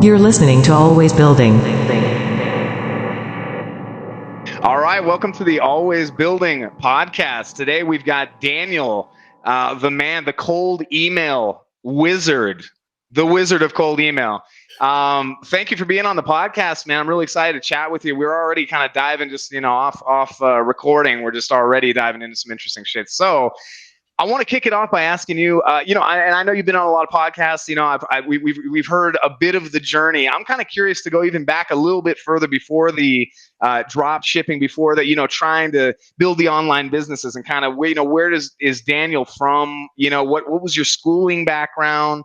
You're listening to Always Building. All right, welcome to the Always Building podcast. Today we've got Daniel, the man, the cold email wizard, the wizard of cold email. Thank you for being on the podcast, man. I'm really excited to chat with you. We're already kind of diving just, off recording. We're just already diving into some interesting shit. So I want to kick it off by asking you, I know you've been on a lot of podcasts. We've heard a bit of the journey. I'm kind of curious to go even back a little bit further before the drop shipping, before that, trying to build the online businesses, and kind of where is Daniel from? What was your schooling background?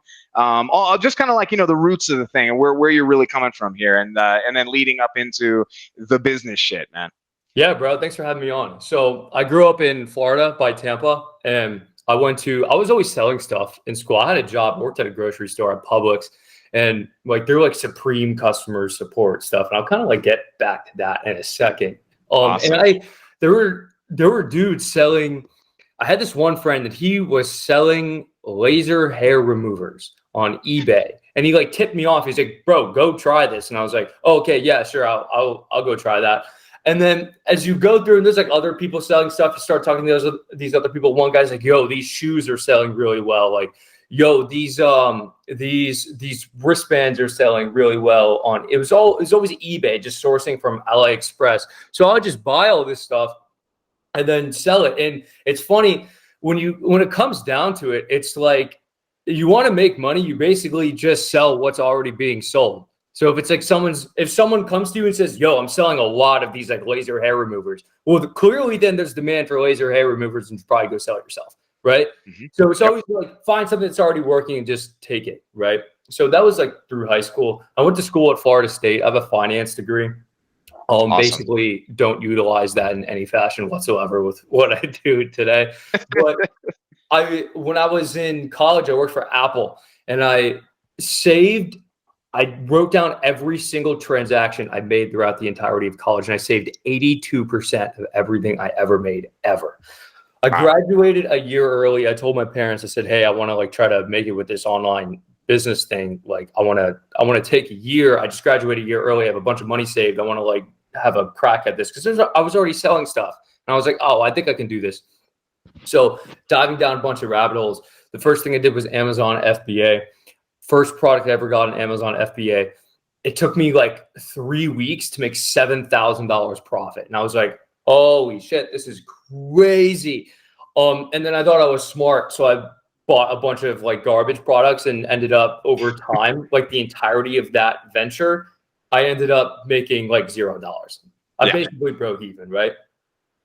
Just kind of like the roots of the thing and where you're really coming from here, and then leading up into the business shit, man. Yeah, bro. Thanks for having me on. So I grew up in Florida by Tampa, and I was always selling stuff in school. I had a job, worked at a grocery store at Publix, and they're like supreme customer support stuff. And I'll kind of like get back to that in a second. Awesome. And there were dudes selling. I had this one friend that he was selling laser hair removers on eBay, and he like tipped me off. He's like, "Bro, go try this." And I was like, oh, "Okay, yeah, sure, I'll go try that." And then as you go through, and there's like other people selling stuff, you start talking to these other people. One guy's like, "Yo, these shoes are selling really well." Like, "Yo, these wristbands are selling really well on." It was always eBay, just sourcing from AliExpress. So I'll just buy all this stuff and then sell it. And it's funny when it comes down to it, it's like you want to make money, you basically just sell what's already being sold. So if it's like if someone comes to you and says, "Yo, I'm selling a lot of these like laser hair removers," well, clearly then there's demand for laser hair removers, and you probably go sell it yourself, right? Mm-hmm. So it's always like find something that's already working and just take it, right? So that was like through high school. I went to school at Florida State. I have a finance degree. Awesome. Basically don't utilize that in any fashion whatsoever with what I do today. But when I was in college, I worked for Apple, and I wrote down every single transaction I made throughout the entirety of college, and I saved 82% of everything I ever made, ever. I graduated a year early. I told my parents, I said, "Hey, I want to like try to make it with this online business thing. Like I want to take a year. I just graduated a year early. I have a bunch of money saved. I want to like have a crack at this," because I was already selling stuff. And I was like, "Oh, I think I can do this." So diving down a bunch of rabbit holes, the first thing I did was Amazon FBA. First product I ever got on Amazon FBA. It took me like 3 weeks to make $7,000 profit. And I was like, holy shit, this is crazy. And then I thought I was smart. So I bought a bunch of like garbage products and ended up over time, like the entirety of that venture, I ended up making like $0. I basically broke even, right?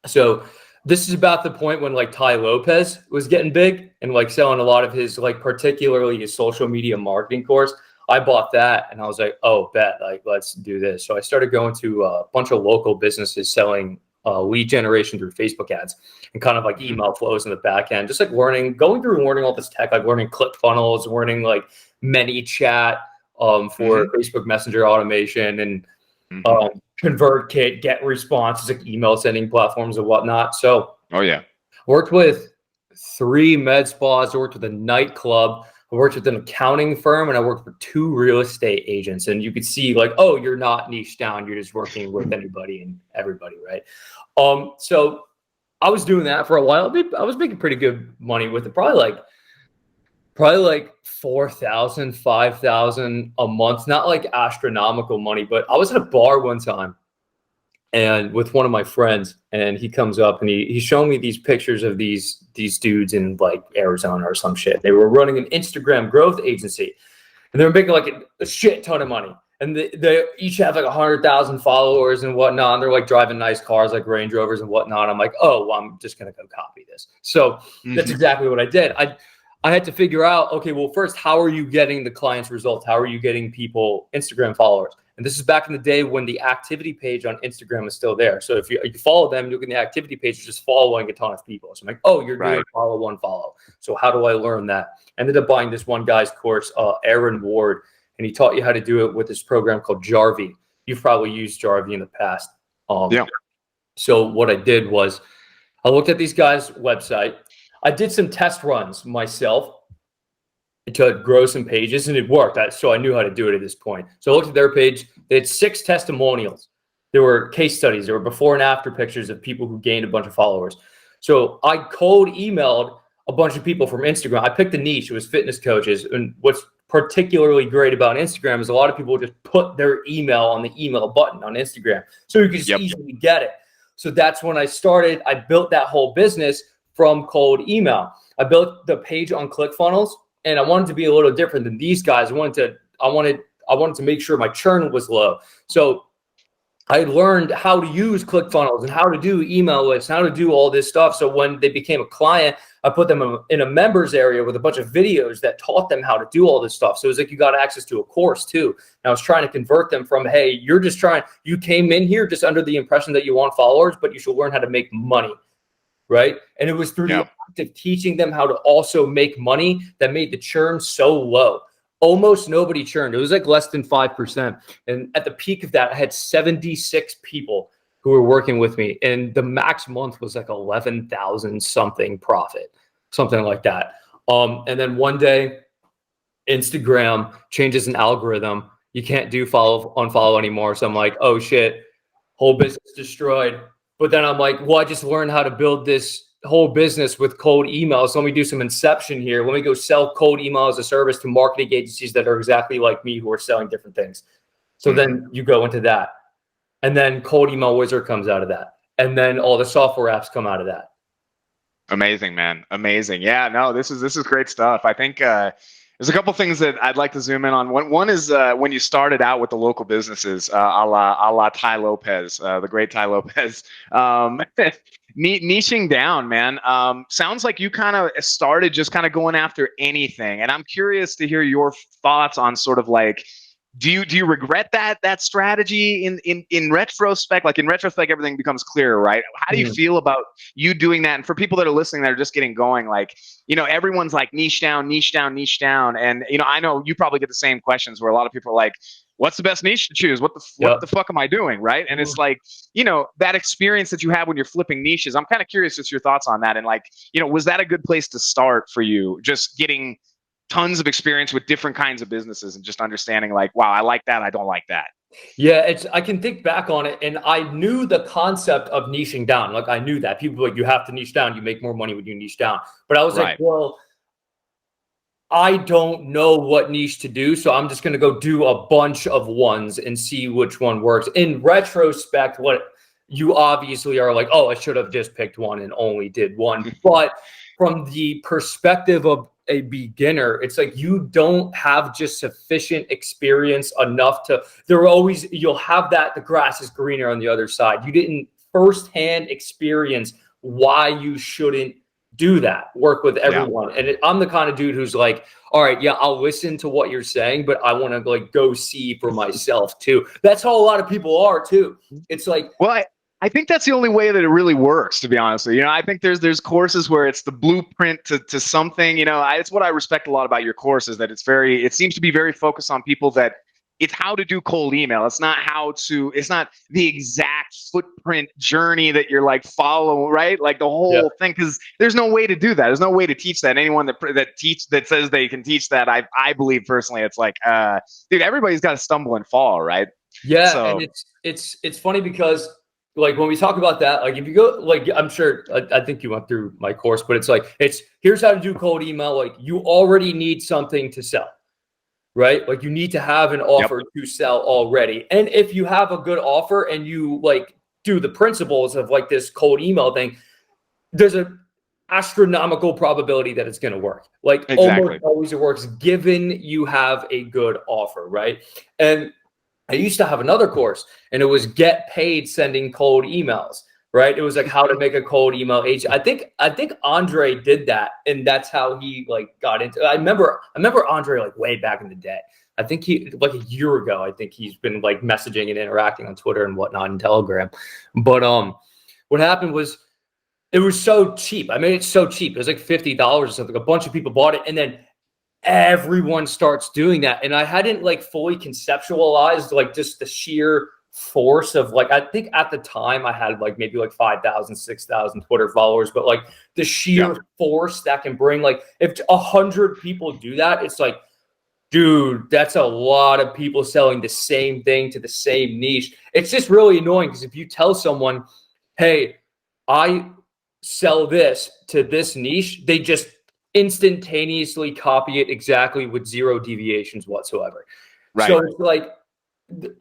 So this is about the point when like Ty Lopez was getting big and like selling a lot of his, like particularly his social media marketing course. I bought that and I was like, oh, bet, like, let's do this. So I started going to a bunch of local businesses selling lead generation through Facebook ads and kind of like email flows in the back end, just like going through and learning all this tech, like learning ClickFunnels, learning like ManyChat for Facebook Messenger automation and ConvertKit, GetResponse, like email sending platforms and whatnot. So worked with 3 med spas, I worked with a nightclub, I worked with an accounting firm, and I worked for 2 real estate agents. And you could see like, oh, you're not niche down, you're just working with anybody and everybody, right? So I was doing that for a while. I was making pretty good money with it, probably like $4,000, $5,000 a month, not like astronomical money, but I was at a bar one time and with one of my friends, and he comes up and he's showing me these pictures of these dudes in like Arizona or some shit. They were running an Instagram growth agency and they were making like a shit ton of money. And they each have like 100,000 followers and whatnot. And they're like driving nice cars, like Range Rovers and whatnot. I'm like, oh, well, I'm just going to go copy this. So that's exactly what I did. I had to figure out, okay, well, first, how are you getting the client's results? How are you getting people Instagram followers? And this is back in the day when the activity page on Instagram is still there. So if you follow them, you look in the activity page, you're just following a ton of people. So I'm like, oh, you're doing follow one follow. So how do I learn that? Ended up buying this one guy's course, Aaron Ward, and he taught you how to do it with this program called Jarvee. You've probably used Jarvee in the past. So what I did was I looked at these guys' website. I did some test runs myself. to grow some pages, and it worked. So I knew how to do it at this point. So I looked at their page. They had 6 testimonials. There were case studies. There were before and after pictures of people who gained a bunch of followers. So I cold emailed a bunch of people from Instagram. I picked a niche. It was fitness coaches. And what's particularly great about Instagram is a lot of people just put their email on the email button on Instagram. So you can just easily get it. So that's when I started. I built that whole business from cold email. I built the page on ClickFunnels, and I wanted to be a little different than these guys. I wanted to make sure my churn was low. So I learned how to use ClickFunnels and how to do email lists, how to do all this stuff. So when they became a client, I put them in a members area with a bunch of videos that taught them how to do all this stuff. So it was like you got access to a course too. And I was trying to convert them from, hey, you came in here just under the impression that you want followers, but you should learn how to make money, right? And it was through the act of teaching them how to also make money that made the churn so low. Almost nobody churned. It was like less than 5%. And at the peak of that, I had 76 people who were working with me. And the max month was like 11,000 something profit, something like that. And then one day, Instagram changes an algorithm. You can't do unfollow anymore. So I'm like, oh shit, whole business destroyed. But then I'm like, well, I just learned how to build this whole business with cold emails. So let me do some inception here. Let me go sell cold email as a service to marketing agencies that are exactly like me who are selling different things. So then you go into that. And then Cold Email Wizard comes out of that. And then all the software apps come out of that. Amazing, man. Amazing. Yeah, no, this is great stuff. I think there's a couple things that I'd like to zoom in on. One is when you started out with the local businesses, a la Tai Lopez, the great Tai Lopez. Niching down, man. Sounds like you kind of started just kind of going after anything. And I'm curious to hear your thoughts on sort of like, do you regret that strategy in retrospect? Like in retrospect, everything becomes clearer, right? How do you feel about you doing that? And for people that are listening that are just getting going, like, everyone's like niche down. And, I know you probably get the same questions where a lot of people are like, what's the best niche to choose? What the fuck am I doing? Right. And it's like, that experience that you have when you're flipping niches, I'm kind of curious just your thoughts on that. And like, was that a good place to start for you? Just getting tons of experience with different kinds of businesses and just understanding like, wow, I like that. I don't like that. Yeah, I can think back on it, and I knew the concept of niching down. Like I knew that people were like, you have to niche down. You make more money when you niche down. But I was like, well, I don't know what niche to do, so I'm just going to go do a bunch of ones and see which one works. In retrospect, what you obviously are like, oh, I should have just picked one and only did one. But from the perspective of a beginner, it's like you don't have just sufficient experience enough you'll have that the grass is greener on the other side. You didn't firsthand experience why you shouldn't do that, work with everyone. And I'm the kind of dude who's like, all right, yeah, I'll listen to what you're saying, but I want to like go see for myself too. That's how a lot of people are too. It's like, well, I think that's the only way that it really works, to be honest with you. I think there's courses where it's the blueprint to something. It's what I respect a lot about your course is that it seems to be very focused on people that it's how to do cold email. It's not the exact footprint journey that you're like follow, right? Like the whole thing, because there's no way to do that. There's no way to teach that. Anyone that says they can teach that, I believe personally, it's like, dude, everybody's got to stumble and fall, right? Yeah, so. And it's funny because like when we talk about that, like if you go, like I'm sure, I think you went through my course, but here's how to do cold email. Like you already need something to sell, right? Like you need to have an offer to sell already. And if you have a good offer and you like do the principles of like this cold email thing, there's an astronomical probability that it's going to work. Like almost always it works given you have a good offer, right? And I used to have another course and it was get paid sending cold emails, right? It was like how to make a cold email agent. I think Andre did that, and that's how he like got into it. I remember Andre like way back in the day. I think he like a year ago, I think he's been like messaging and interacting on Twitter and whatnot and Telegram. But what happened was it was so cheap. I made it so cheap. It was like $50 or something. A bunch of people bought it, and then everyone starts doing that. And I hadn't like fully conceptualized like just the sheer force of like, I think at the time I had like maybe like 5,000, 6,000 Twitter followers, but like the sheer force that can bring, like if 100 people do that, it's like, dude, that's a lot of people selling the same thing to the same niche. It's just really annoying because if you tell someone, hey, I sell this to this niche, they just instantaneously copy it exactly with zero deviations whatsoever. Right. So it's like,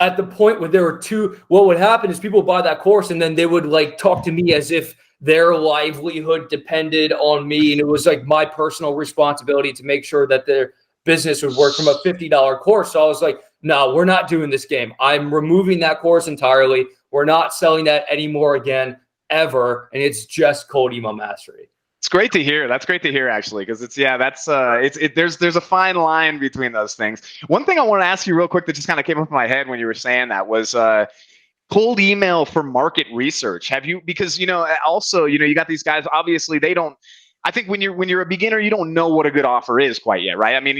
at the point where there were two, what would happen is people buy that course and then they would like talk to me as if their livelihood depended on me. And it was like my personal responsibility to make sure that their business would work from a $50 course. So I was like, no, we're not doing this game. I'm removing that course entirely. We're not selling that anymore again, ever. And it's just cold email mastery. It's great to hear. That's great to hear, actually, because there's a fine line between those things. One thing I want to ask you real quick that just kind of came up in my head when you were saying that was cold email for market research. Have you, because, also, you got these guys, obviously they don't, I think when you're a beginner, you don't know what a good offer is quite yet, right? I mean,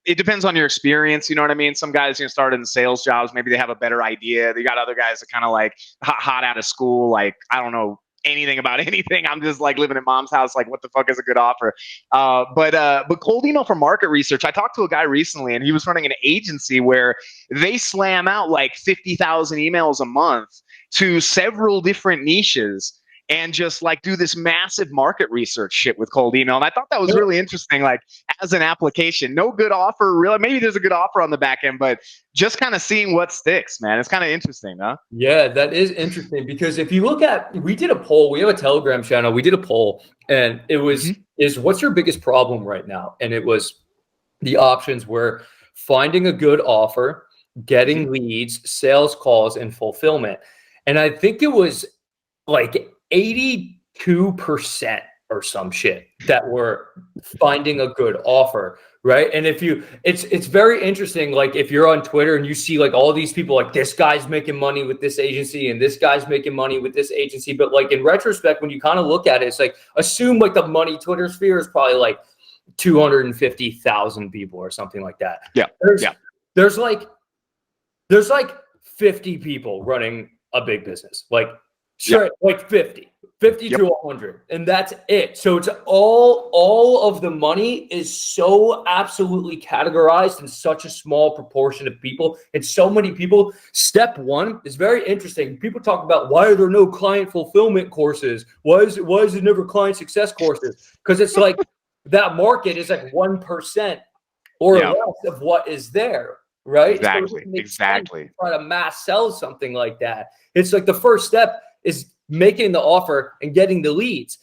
it depends on your experience. You know what I mean? Some guys, started in sales jobs. Maybe they have a better idea. You got other guys that kind of like hot out of school. Like, I don't know anything about anything. I'm just like living in mom's house. Like, what the fuck is a good offer? But cold email for market research. I talked to a guy recently and he was running an agency where they slam out like 50,000 emails a month to several different niches and just like do this massive market research shit with cold email. And I thought that was really interesting, like as an application. No good offer, really. Maybe there's a good offer on the back end, but just kind of seeing what sticks, man. It's kind of interesting, huh? Yeah, that is interesting because if you look at, we did a poll, we have a Telegram channel, we did a poll and it was, is what's your biggest problem right now? And it was, the options were finding a good offer, getting leads, sales calls, and fulfillment. And I think it was like 82% or some shit that were finding a good offer, right? And if you, it's very interesting. Like if you're on Twitter and you see like all these people, like this guy's making money with this agency and this guy's making money with this agency. But like in retrospect, when you kind of look at it, it's like, assume like the money Twitter sphere is probably like 250,000 people or something like that. Yeah. There's like 50 people running a big business. Like, sure, like 50 to 100, and that's it. So it's all of the money is so absolutely categorized in such a small proportion of people and so many people. Step one is very interesting. People talk about why are there no client fulfillment courses? Why is there never client success courses? Because it's like that market is like 1% or less of what is there. Right? Exactly. Try to mass sell something like that. It's like the first step is making the offer and getting the leads.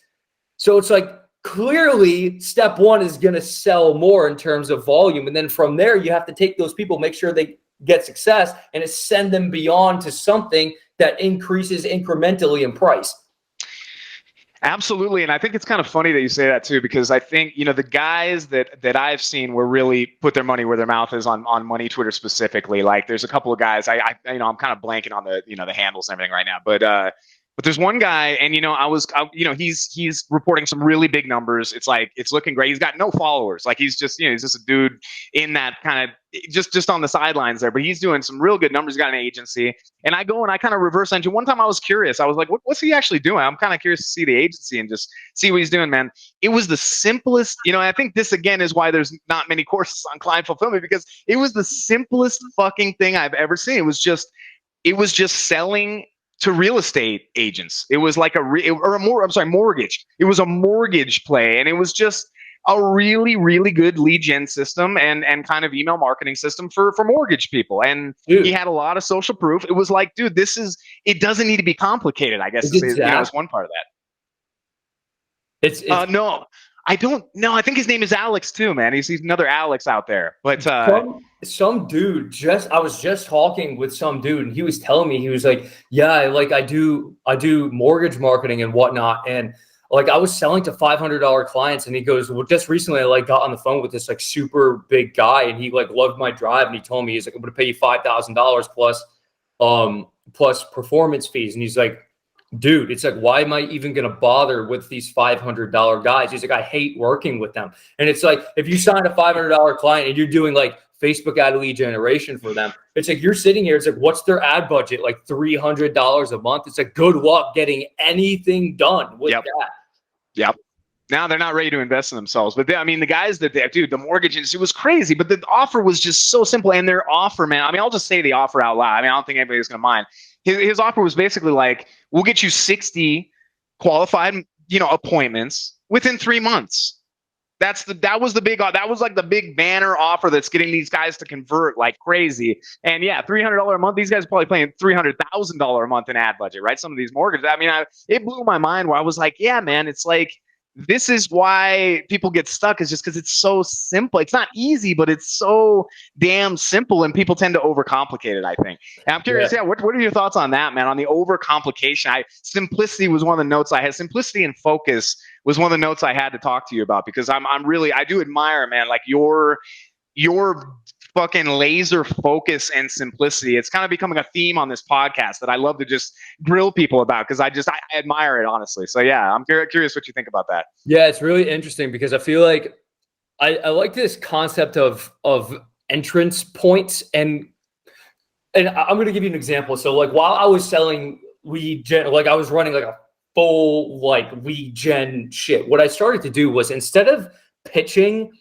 So it's like clearly step one is going to sell more in terms of volume. And then from there, you have to take those people, make sure they get success and send them beyond to something that increases incrementally in price. Absolutely. And I think it's kind of funny that you say that too, because I think, the guys that I've seen were really put their money where their mouth is on money Twitter specifically. Like there's a couple of guys I'm kind of blanking on the handles and everything right now, but there's one guy and, he's reporting some really big numbers. It's like, it's looking great. He's got no followers. Like he's just, he's just a dude in that kind of just on the sidelines there, but he's doing some real good numbers. He's got an agency and I go and I kind of reverse engineer. One time I was curious. I was like, what's he actually doing? I'm kind of curious to see the agency and just see what he's doing, man. It was the simplest, I think this again is why there's not many courses on client fulfillment, because it was the simplest fucking thing I've ever seen. It was just selling to real estate agents. It was like mortgage. It was a mortgage play. And it was just a really, really good lead gen system and kind of email marketing system for mortgage people. And he had a lot of social proof. It was like, dude, it doesn't need to be complicated, I guess. Is one part of that. No, I don't know. I think his name is Alex too, man. He's another Alex out there. But some dude I was just talking with some dude and he was telling me, he was like, yeah, like I do mortgage marketing and whatnot. And like I was selling to $500 clients and he goes, well, just recently I like got on the phone with this like super big guy and he like loved my drive and he told me, he's like, I'm going to pay you $5,000 plus performance fees. And he's like, dude, it's like, why am I even going to bother with these $500 guys? He's like, I hate working with them. And it's like, if you sign a $500 client and you're doing like Facebook ad lead generation for them. It's like you're sitting here. It's like, what's their ad budget? Like $300 a month. It's like, good luck getting anything done with that. Yep. Now they're not ready to invest in themselves. But I mean, the guys that dude, the mortgage industry was crazy, but the offer was just so simple. And their offer, man, I mean, I'll just say the offer out loud. I mean, I don't think anybody's going to mind. His offer was basically like, we'll get you 60 qualified, appointments within 3 months. That was like the big banner offer that's getting these guys to convert like crazy. And yeah, $300 a month. These guys are probably paying $300,000 a month in ad budget, right? Some of these mortgages. I mean, it blew my mind where I was like, yeah, man, it's like, this is why people get stuck, is just because it's so simple. It's not easy, but it's so damn simple, and people tend to overcomplicate it, I think. And I'm curious, what are your thoughts on that, man? On the overcomplication. Simplicity was one of the notes I had. Simplicity and focus was one of the notes I had to talk to you about, because I do admire, man, like your fucking laser focus and simplicity. It's kind of becoming a theme on this podcast that I love to just grill people about, because I admire it, honestly. So yeah, I'm curious what you think about that. Yeah, it's really interesting because I feel like I like this concept of entrance points, and I'm going to give you an example. So like while I was selling lead gen, like I was running like a full like lead gen shit, what I started to do was, instead of pitching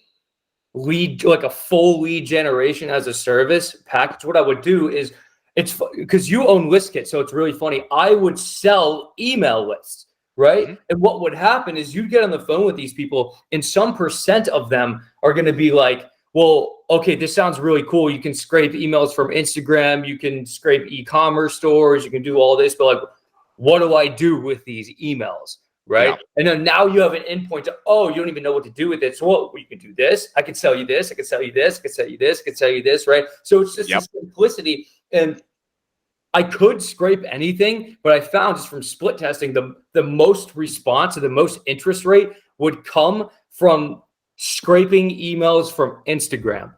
lead, like a full lead generation as a service package, what I would do is, it's because you own ListKit, so it's really funny. I would sell email lists, right? Mm-hmm. And what would happen is you'd get on the phone with these people, and some percent of them are going to be like, well, okay, this sounds really cool. You can scrape emails from Instagram, you can scrape e-commerce stores, you can do all this, but like, what do I do with these emails? Right. Yeah. And then now you have an endpoint to, you don't even know what to do with it. So you can do this. I can sell you this. I can sell you this. I can sell you this. I can sell you this. Right. So it's just this simplicity. And I could scrape anything, but I found just from split testing, the most response or the most interest rate would come from scraping emails from Instagram.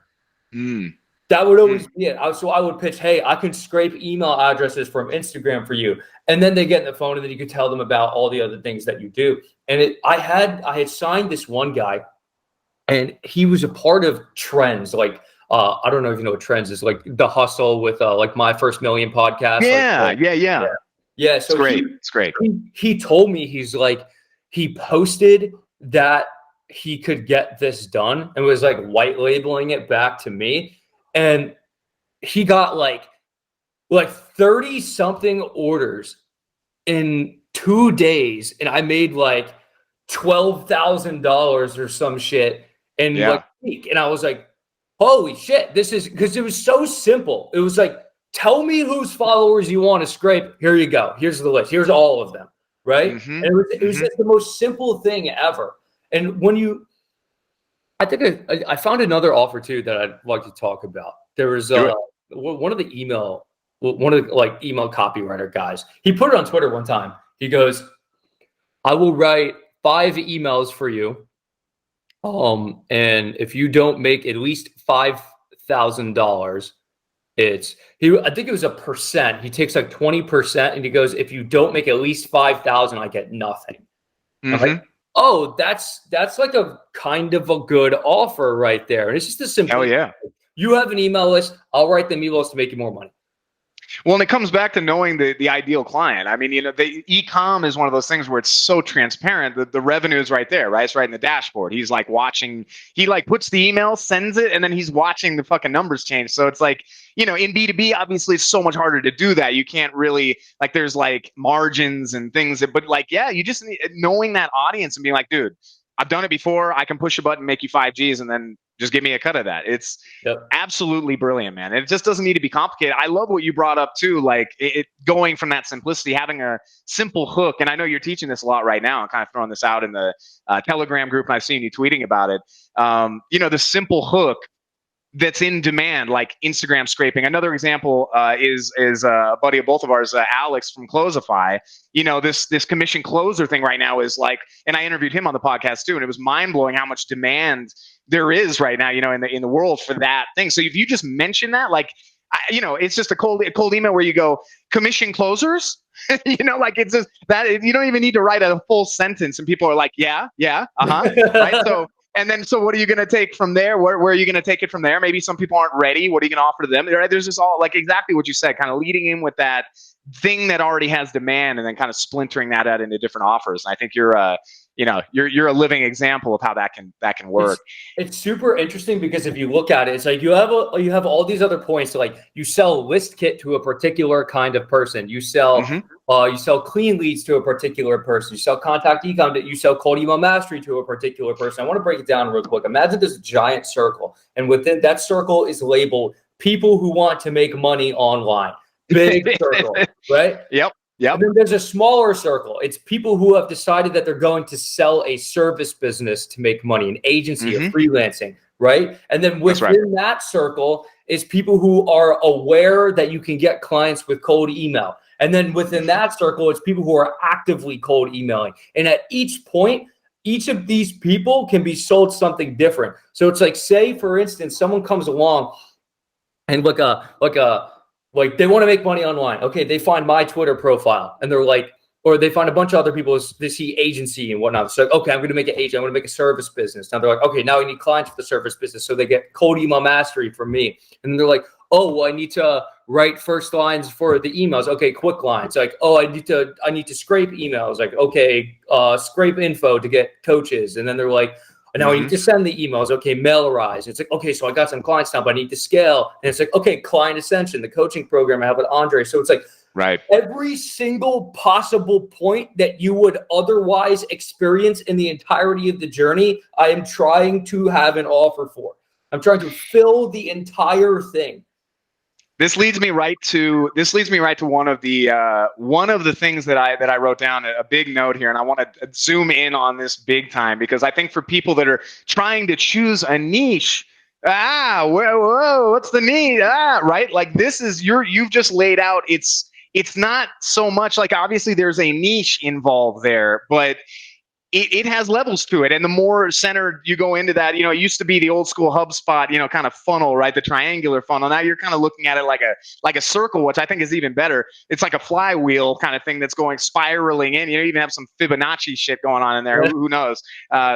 That would always be it. So I would pitch, hey, I can scrape email addresses from Instagram for you. And then they get in the phone, and then you could tell them about all the other things that you do. And I had signed this one guy, and he was a part of Trends. Like, I don't know if you know what Trends is, like The Hustle with like My First Million podcast. Yeah. So it's great. He told me, he's like, he posted that he could get this done and was like white labeling it back to me. And he got like 30 something orders in 2 days. And I made like $12,000 or some shit in like a week. And I was like, holy shit, this is, because it was so simple. It was like, tell me whose followers you want to scrape. Here you go. Here's the list. Here's all of them. Right. And it was just the most simple thing ever. And when I think I found another offer too that I'd like to talk about. There was one of the email copywriter guys. He put it on Twitter one time. He goes, I will write 5 emails for you. And if you don't make at least $5,000, I think it was a percent. He takes like 20%, and he goes, if you don't make at least 5,000, I get nothing. I'm like, oh, that's like a kind of a good offer right there. And it's just a simple. Hell yeah. You have an email list. I'll write them emails to make you more money. Well, and it comes back to knowing the ideal client. I mean, the e-com is one of those things where it's so transparent that the revenue is right there, right? It's right in the dashboard. He's like watching, he like puts the email, sends it, and then he's watching the fucking numbers change. So it's like, in B2B, obviously it's so much harder to do that. You can't really, like, there's like margins and things but like, you just need, knowing that audience and being like, dude, I've done it before. I can push a button, make you 5 Gs, and then just give me a cut of that. It's absolutely brilliant, man. It just doesn't need to be complicated. I love what you brought up too, like it going from that simplicity, having a simple hook. And I know you're teaching this a lot right now. I'm kind of throwing this out in the Telegram group, and I've seen you tweeting about it. The simple hook that's in demand, like Instagram scraping. Another example is a buddy of both of ours, Alex from Closify. This commission closer thing right now is like, and I interviewed him on the podcast too, and it was mind blowing how much demand there is right now, in the world for that thing. So if you just mention that, like, it's just a cold email where you go, commission closers, like it's just that you don't even need to write a full sentence, and people are like, right? So And then, so what are you going to take from there? Where are you going to take it from there? Maybe some people aren't ready. What are you going to offer to them? There's just all like exactly what you said, kind of leading in with that thing that already has demand and then kind of splintering that out into different offers. And I think you're a living example of how that can work. It's super interesting because if you look at it, it's like you have all these other points. So like you sell list kit to a particular kind of person. You sell clean leads to a particular person. You sell contact ecom. You sell cold email mastery to a particular person. I want to break it down real quick. Imagine this giant circle, and within that circle is labeled people who want to make money online. Big circle, right? Yep. And then there's a smaller circle. It's people who have decided that they're going to sell a service business to make money, an agency, a freelancing, right? And then within that circle is people who are aware that you can get clients with cold email. And then within that circle, it's people who are actively cold emailing. And at each point, each of these people can be sold something different. So it's like, say, for instance, someone comes along and like they want to make money online. Okay, they find my Twitter profile and they're like, or they find a bunch of other people, they see agency and whatnot. So, okay, I'm going to make an agent. I'm going to make a service business. Now they're like, okay, now we need clients for the service business. So they get cold email mastery from me. And then they're like, oh, well, I need to write first lines for the emails. Okay, quick lines. Like, oh, I need to scrape emails. Like, okay, scrape info to get coaches. And then they're like, and now I need to send the emails. Okay, mailerize. It's like, okay, so I got some clients now, but I need to scale. And it's like, okay, client ascension, the coaching program I have with Andre. So it's like, every single possible point that you would otherwise experience in the entirety of the journey, I am trying to have an offer for. I'm trying to fill the entire thing. This leads me right to one of the things that I wrote down, a big note here, and I want to zoom in on this big time because I think for people that are trying to choose a niche, whoa, what's the niche? Right? Like this is you've just laid out. It's not so much like obviously there's a niche involved there, but it has levels to it. And the more centered you go into that, it used to be the old school HubSpot, kind of funnel, right? The triangular funnel. Now you're kind of looking at it like a circle, which I think is even better. It's like a flywheel kind of thing that's going spiraling in. You even have some Fibonacci shit going on in there. Who knows?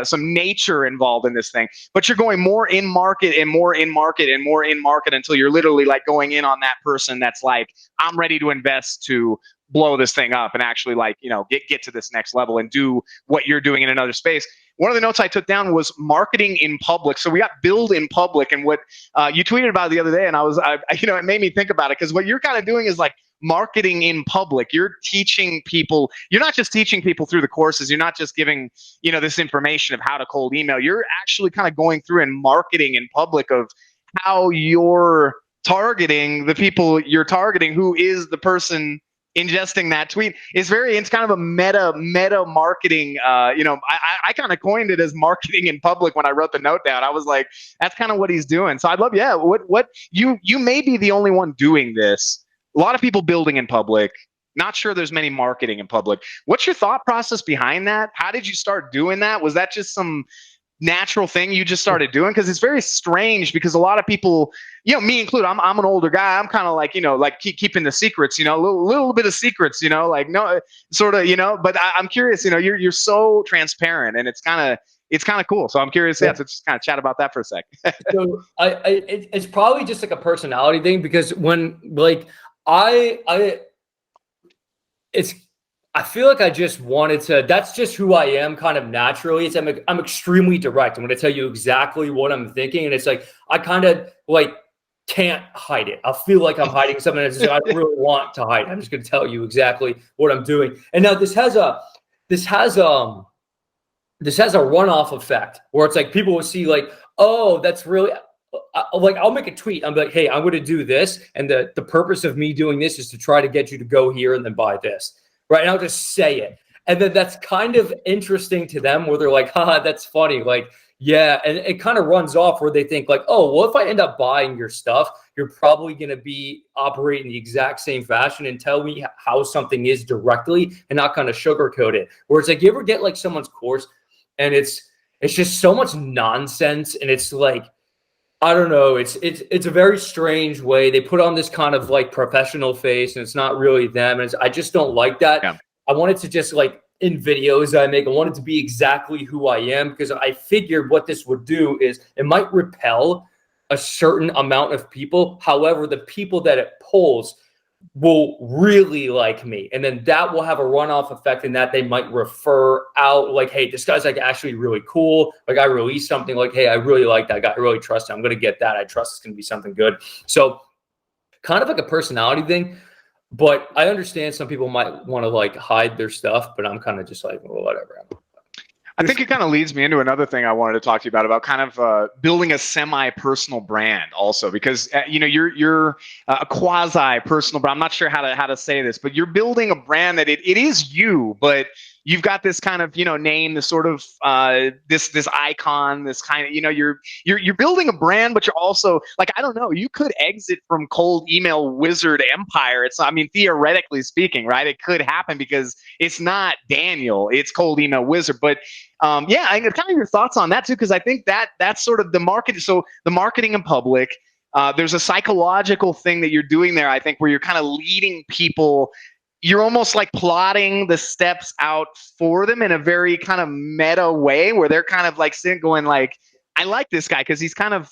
Some nature involved in this thing. But you're going more in market and more in market and more in market until you're literally like going in on that person that's like, I'm ready to invest to blow this thing up and actually get to this next level and do what you're doing in another space. One of the notes I took down was marketing in public. So we got build in public, and what you tweeted about the other day, and it made me think about it because what you're kind of doing is like marketing in public. You're teaching people. You're not just teaching people through the courses. You're not just giving this information of how to cold email. You're actually kind of going through and marketing in public of how you're targeting the people you're targeting. Who is the person ingesting that tweet? It's kind of a meta marketing. I kind of coined it as marketing in public when I wrote the note down. I was like, that's kind of what he's doing. So I'd love, what you may be the only one doing this. A lot of people building in public. Not sure there's many marketing in public. What's your thought process behind that? How did you start doing that? Was that just some natural thing you just started doing? Because it's very strange because a lot of people, me included, I'm an older guy. I'm kind of like, keeping the secrets, a little bit of secrets, no, sort of, but I'm curious, you're so transparent and it's kind of cool. So I'm curious, to just kind of chat about that for a sec. So it's probably just like a personality thing because when I feel like I just wanted to, that's just who I am kind of naturally. I'm extremely direct. I'm going to tell you exactly what I'm thinking. And it's like, I kind of can't hide it. I feel like I'm hiding something. I don't really want to hide it. I'm just going to tell you exactly what I'm doing. And now this has a runoff effect where it's like people will see like, oh, that's really I'll make a tweet. I'm like, hey, I'm going to do this. And the purpose of me doing this is to try to get you to go here and then buy this. Right. And I'll just say it. And then that's kind of interesting to them where they're like, haha, that's funny. Like, yeah. And it kind of runs off where they think like, oh, well, if I end up buying your stuff, you're probably going to be operating the exact same fashion and tell me how something is directly and not kind of sugarcoat it. Where it's like, you ever get like someone's course and it's just so much nonsense. And it's like, I don't know. It's a very strange way. They put on this kind of like professional face and it's not really them. And I just don't like that. Yeah. I wanted to just like in videos I make. I want it to be exactly who I am, because I figured what this would do is it might repel a certain amount of people. However, the people that it pulls will really like me. And then that will have a runoff effect in that they might refer out like, hey, this guy's like actually really cool. Like I released something like, hey, I really like that guy. I really trust him. I'm going to get that. I trust it's going to be something good. So kind of like a personality thing. But I understand some people might want to like hide their stuff, but I'm kind of just like, well, whatever. I think it kind of leads me into another thing I wanted to talk to you about kind of building a semi-personal brand also, because you're a quasi-personal brand. I'm not sure how to say this, but you're building a brand that it is you, but you've got this kind of name, this sort of this icon, this kind of you're building a brand, but you're also like, I don't know, you could exit from cold email wizard empire. It's, I mean, theoretically speaking, right? It could happen because it's not Daniel, it's cold email wizard, but yeah, I kind of your thoughts on that too, because I think that's sort of the market. So the marketing in public, there's a psychological thing that you're doing there, I think, where you're kind of leading people. You're almost like plotting the steps out for them in a very kind of meta way, where they're kind of like sitting going like, I like this guy because he's kind of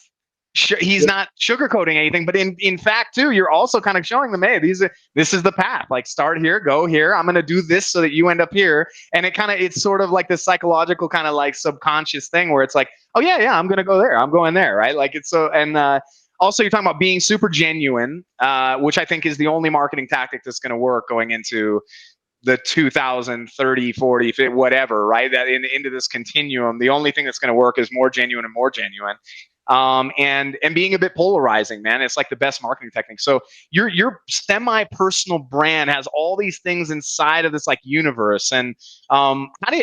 he's not sugarcoating anything, but in fact too, you're also kind of showing them, hey, this is the path. Like, start here, go here. I'm going to do this so that you end up here. And it's sort of like this psychological kind of like subconscious thing where it's like, oh yeah, I'm going to go there. I'm going there, right? Like it's so, and also you're talking about being super genuine, which I think is the only marketing tactic that's going to work going into the 2030, 40, 50, whatever, right? That into this continuum, the only thing that's going to work is more genuine and more genuine. And being a bit polarizing, man. It's like the best marketing technique. So your semi-personal brand has all these things inside of this like universe. And how do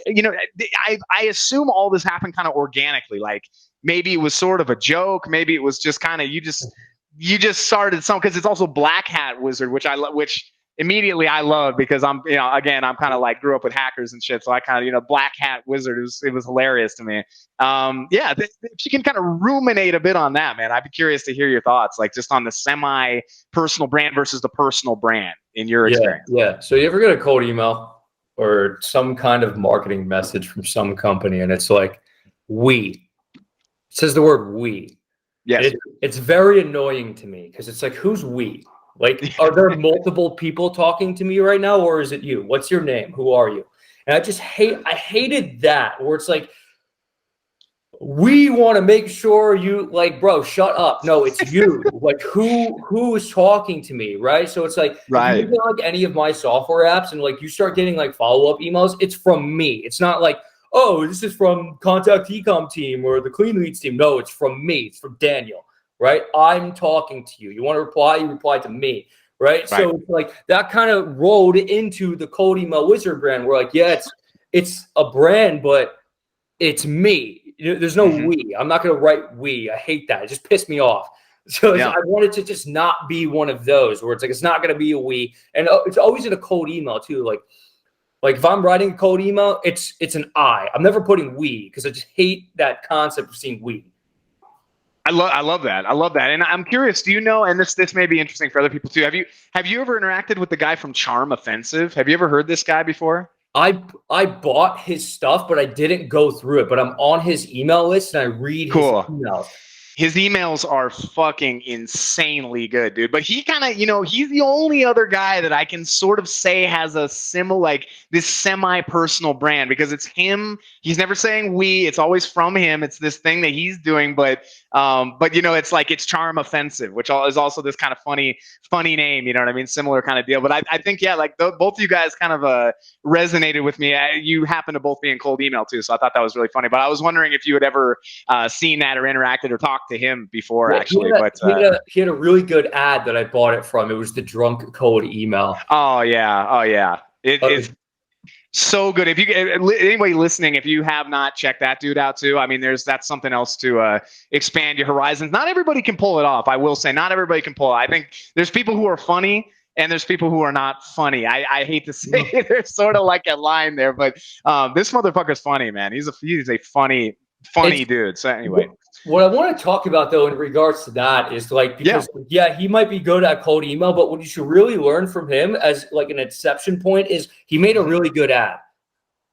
I assume all this happened kind of organically. Like maybe it was sort of a joke. Maybe it was just kind of you just started some, because it's also Black Hat Wizard, which immediately I love, because I'm kind of like grew up with hackers and shit. So I kind of, Black Hat Wizard, it was hilarious to me. Yeah, if you can kind of ruminate a bit on that, man, I'd be curious to hear your thoughts, like just on the semi-personal brand versus the personal brand in your experience. Yeah. So you ever get a cold email or some kind of marketing message from some company, and it's like, we. It says the word we. Yes. It's very annoying to me, because it's like, who's we? Like, are there multiple people talking to me right now, or is it you? What's your name? Who are you? And I hated that, where it's like, we want to make sure you, like, bro, shut up. No, it's you. Like, who is talking to me, right? So it's like, right. If you get like any of my software apps and like you start getting like follow-up emails, it's from me. It's not like, oh, this is from Contact Ecom team or the Clean Leads team. No, it's from me. It's from Daniel. Right? I'm talking to you. You want to reply? You reply to me. Right? So it's like that kind of rolled into the cold email wizard brand. We're like, yeah, it's a brand, but it's me. There's no we. I'm not going to write we. I hate that. It just pissed me off. So I wanted to just not be one of those where it's like, it's not going to be a we. And it's always in a cold email too. Like if I'm writing a cold email, it's an I. I'm never putting we, because I just hate that concept of seeing we. I love that. I love that. And I'm curious, do you know, and this may be interesting for other people too. Have you ever interacted with the guy from Charm Offensive? Have you ever heard this guy before? I bought his stuff, but I didn't go through it. But I'm on his email list and I read his emails. His emails are fucking insanely good, dude. But he kind of, he's the only other guy that I can sort of say has a similar, like this semi-personal brand, because it's him. He's never saying we. It's always from him. It's this thing that he's doing. But it's like, it's Charm Offensive, which is also this kind of funny name. You know what I mean? Similar kind of deal. But I think, yeah, like both of you guys kind of resonated with me. You happen to both be in cold email too, so I thought that was really funny. But I was wondering if you had ever seen that or interacted or talked to him before, actually. He had a really ad that I bought it from. It was the drunk cold email. Oh yeah. It's so good. If you anybody listening, if you have not checked that dude out too, I mean, that's something else to expand your horizons. Not everybody can pull it off. I will say, not everybody can pull it. I think there's people who are funny and there's people who are not funny. I hate to say there's sort of like a line there, but this motherfucker's funny, man. He's a funny dude. So anyway. What I want to talk about though in regards to that is like, because he might be good at cold email, but what you should really learn from him as like an exception point is he made a really good ad.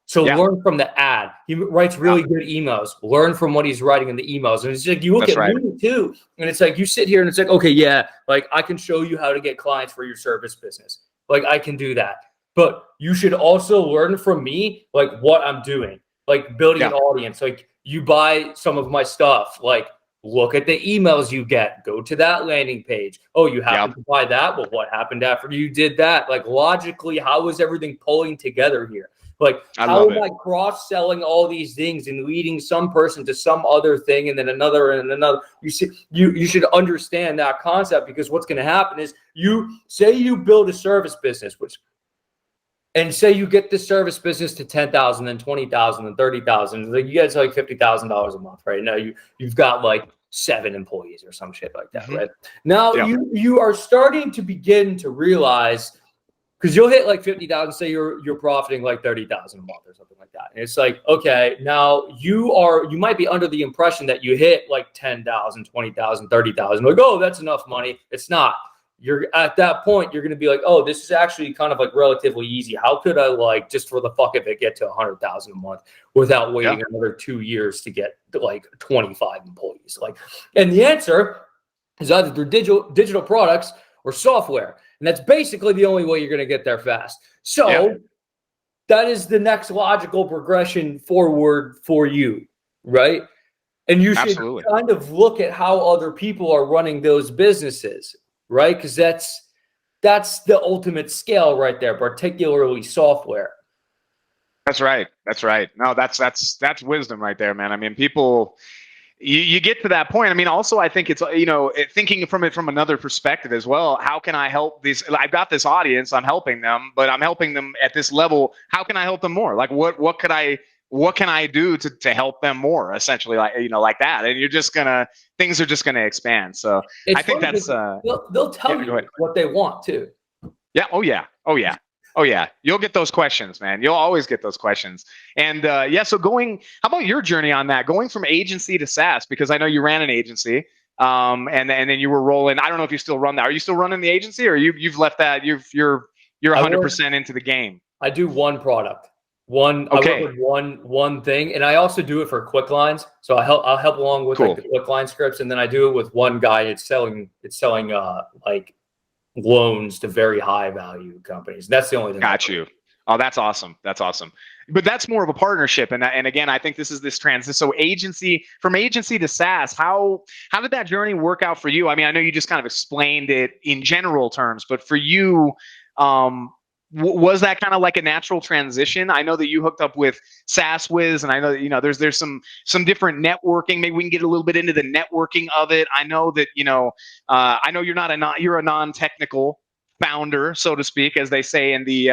So learn from the ad. He writes really good emails. Learn from what he's writing in the emails. And it's like, you look at me too. And it's like, you sit here and it's like, okay, yeah, like I can show you how to get clients for your service business. Like I can do that. But you should also learn from me, like what I'm doing, like building an audience. Like you buy some of my stuff, like look at the emails you get, go to that landing page. Oh, you happen to buy that? Well, what happened after you did that? Like logically, how is everything pulling together here? Like, how am I cross-selling all these things and leading some person to some other thing and then another and another? You see, you should understand that concept, because what's going to happen is you build a service business, and say you get the service business to 10,000, then 20,000, then 30,000. Like you get to like $50,000 a month, right? Now you've got like 7 employees or some shit like that, right? Now you are starting to begin to realize, because you'll hit like 50,000, say you're profiting like 30,000 a month or something like that. And it's like, okay, now you might be under the impression that you hit like 10,000, 20,000, 30,000. Like, oh, that's enough money. It's not. You're at that point, you're going to be like, oh, this is actually kind of like relatively easy. How could I, like, just for the fuck of it, get to 100,000 a month without waiting another 2 years to get to like 25 employees? Like, and the answer is either through digital products or software. And that's basically the only way you're going to get there fast. So that is the next logical progression forward for you, right? And you should kind of look at how other people are running those businesses, right? Because that's the ultimate scale right there, particularly software. That's right. That's right. No, that's wisdom right there, man. I mean, people, you get to that point. I mean, also, I think it's, thinking from it from another perspective as well. How can I help these? I've got this audience, I'm helping them, but I'm helping them at this level. How can I help them more? Like, what can I do to help them more? Essentially, like that. And things are just gonna expand. So I think that's they'll tell you what they want too. Yeah. Oh yeah. You'll get those questions, man. You'll always get those questions. And so how about your journey on that? Going from agency to SaaS, because I know you ran an agency, and then you were rolling. I don't know if you still run that. Are you still running the agency, or you've left that? You're 100% into the game. I do one product. I work with one thing, and I also do it for quick lines. So I'll help along with like the quick line scripts, and then I do it with one guy. It's selling like loans to very high value companies. That's the only thing. Got you. Oh, that's awesome. That's awesome. But that's more of a partnership. And again, I think this is this transition. So from agency to SaaS, how did that journey work out for you? I mean, I know you just kind of explained it in general terms, but for you, was that kind of like a natural transition? I know that you hooked up with SaaS Wiz, and I know that, there's some different networking. Maybe we can get a little bit into the networking of it. I know that, I know you're a non-technical founder, so to speak, as they say in the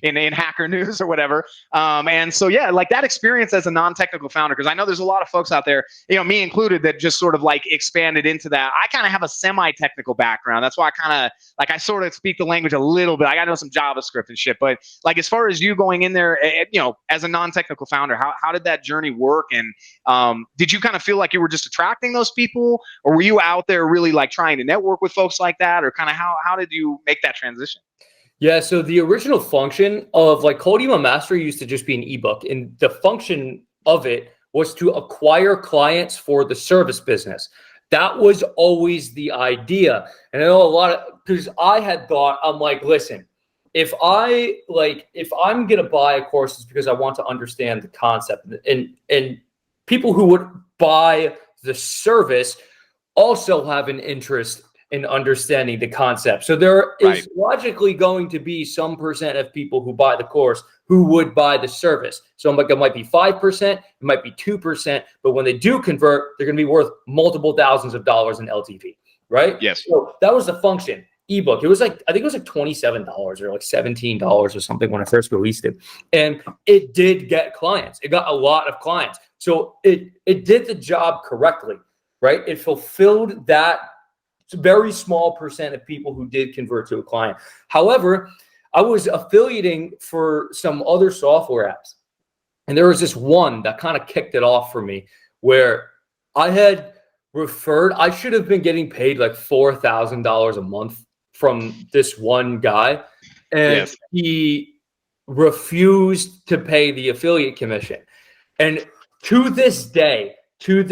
in hacker news or whatever. And so like that experience as a non-technical founder, because I know there's a lot of folks out there, me included, that just sort of like expanded into that. I kind of have a semi-technical background. That's why I sort of speak the language a little bit. I got to know some JavaScript and shit. But like, as far as you going in there, as a non-technical founder, how did that journey work? And did you kind of feel like you were just attracting those people, or were you out there really like trying to network with folks like that, or kind of how did you make that transition? Yeah, so the original function of like Cold Email Mastery used to just be an ebook, and the function of it was to acquire clients for the service business. That was always the idea. And I know because I had thought, I'm like, listen, if I'm gonna buy a course, it's because I want to understand the concept, and people who would buy the service also have an interest in understanding the concept. So there is logically going to be some percent of people who buy the course who would buy the service. So it might be 5%, it might be 2%, but when they do convert, they're going to be worth multiple thousands of dollars in LTV, right? Yes. So that was the function. Ebook. It was like, I think it was like $27 or like $17 or something when I first released it. And it did get clients. It got a lot of clients. So it did the job correctly, right? It fulfilled that very small percent of people who did convert to a client. However, I was affiliating for some other software apps, and there was this one that kind of kicked it off for me, where I had I should have been getting paid like $4,000 a month from this one guy, and he refused to pay the affiliate commission. And to this day, he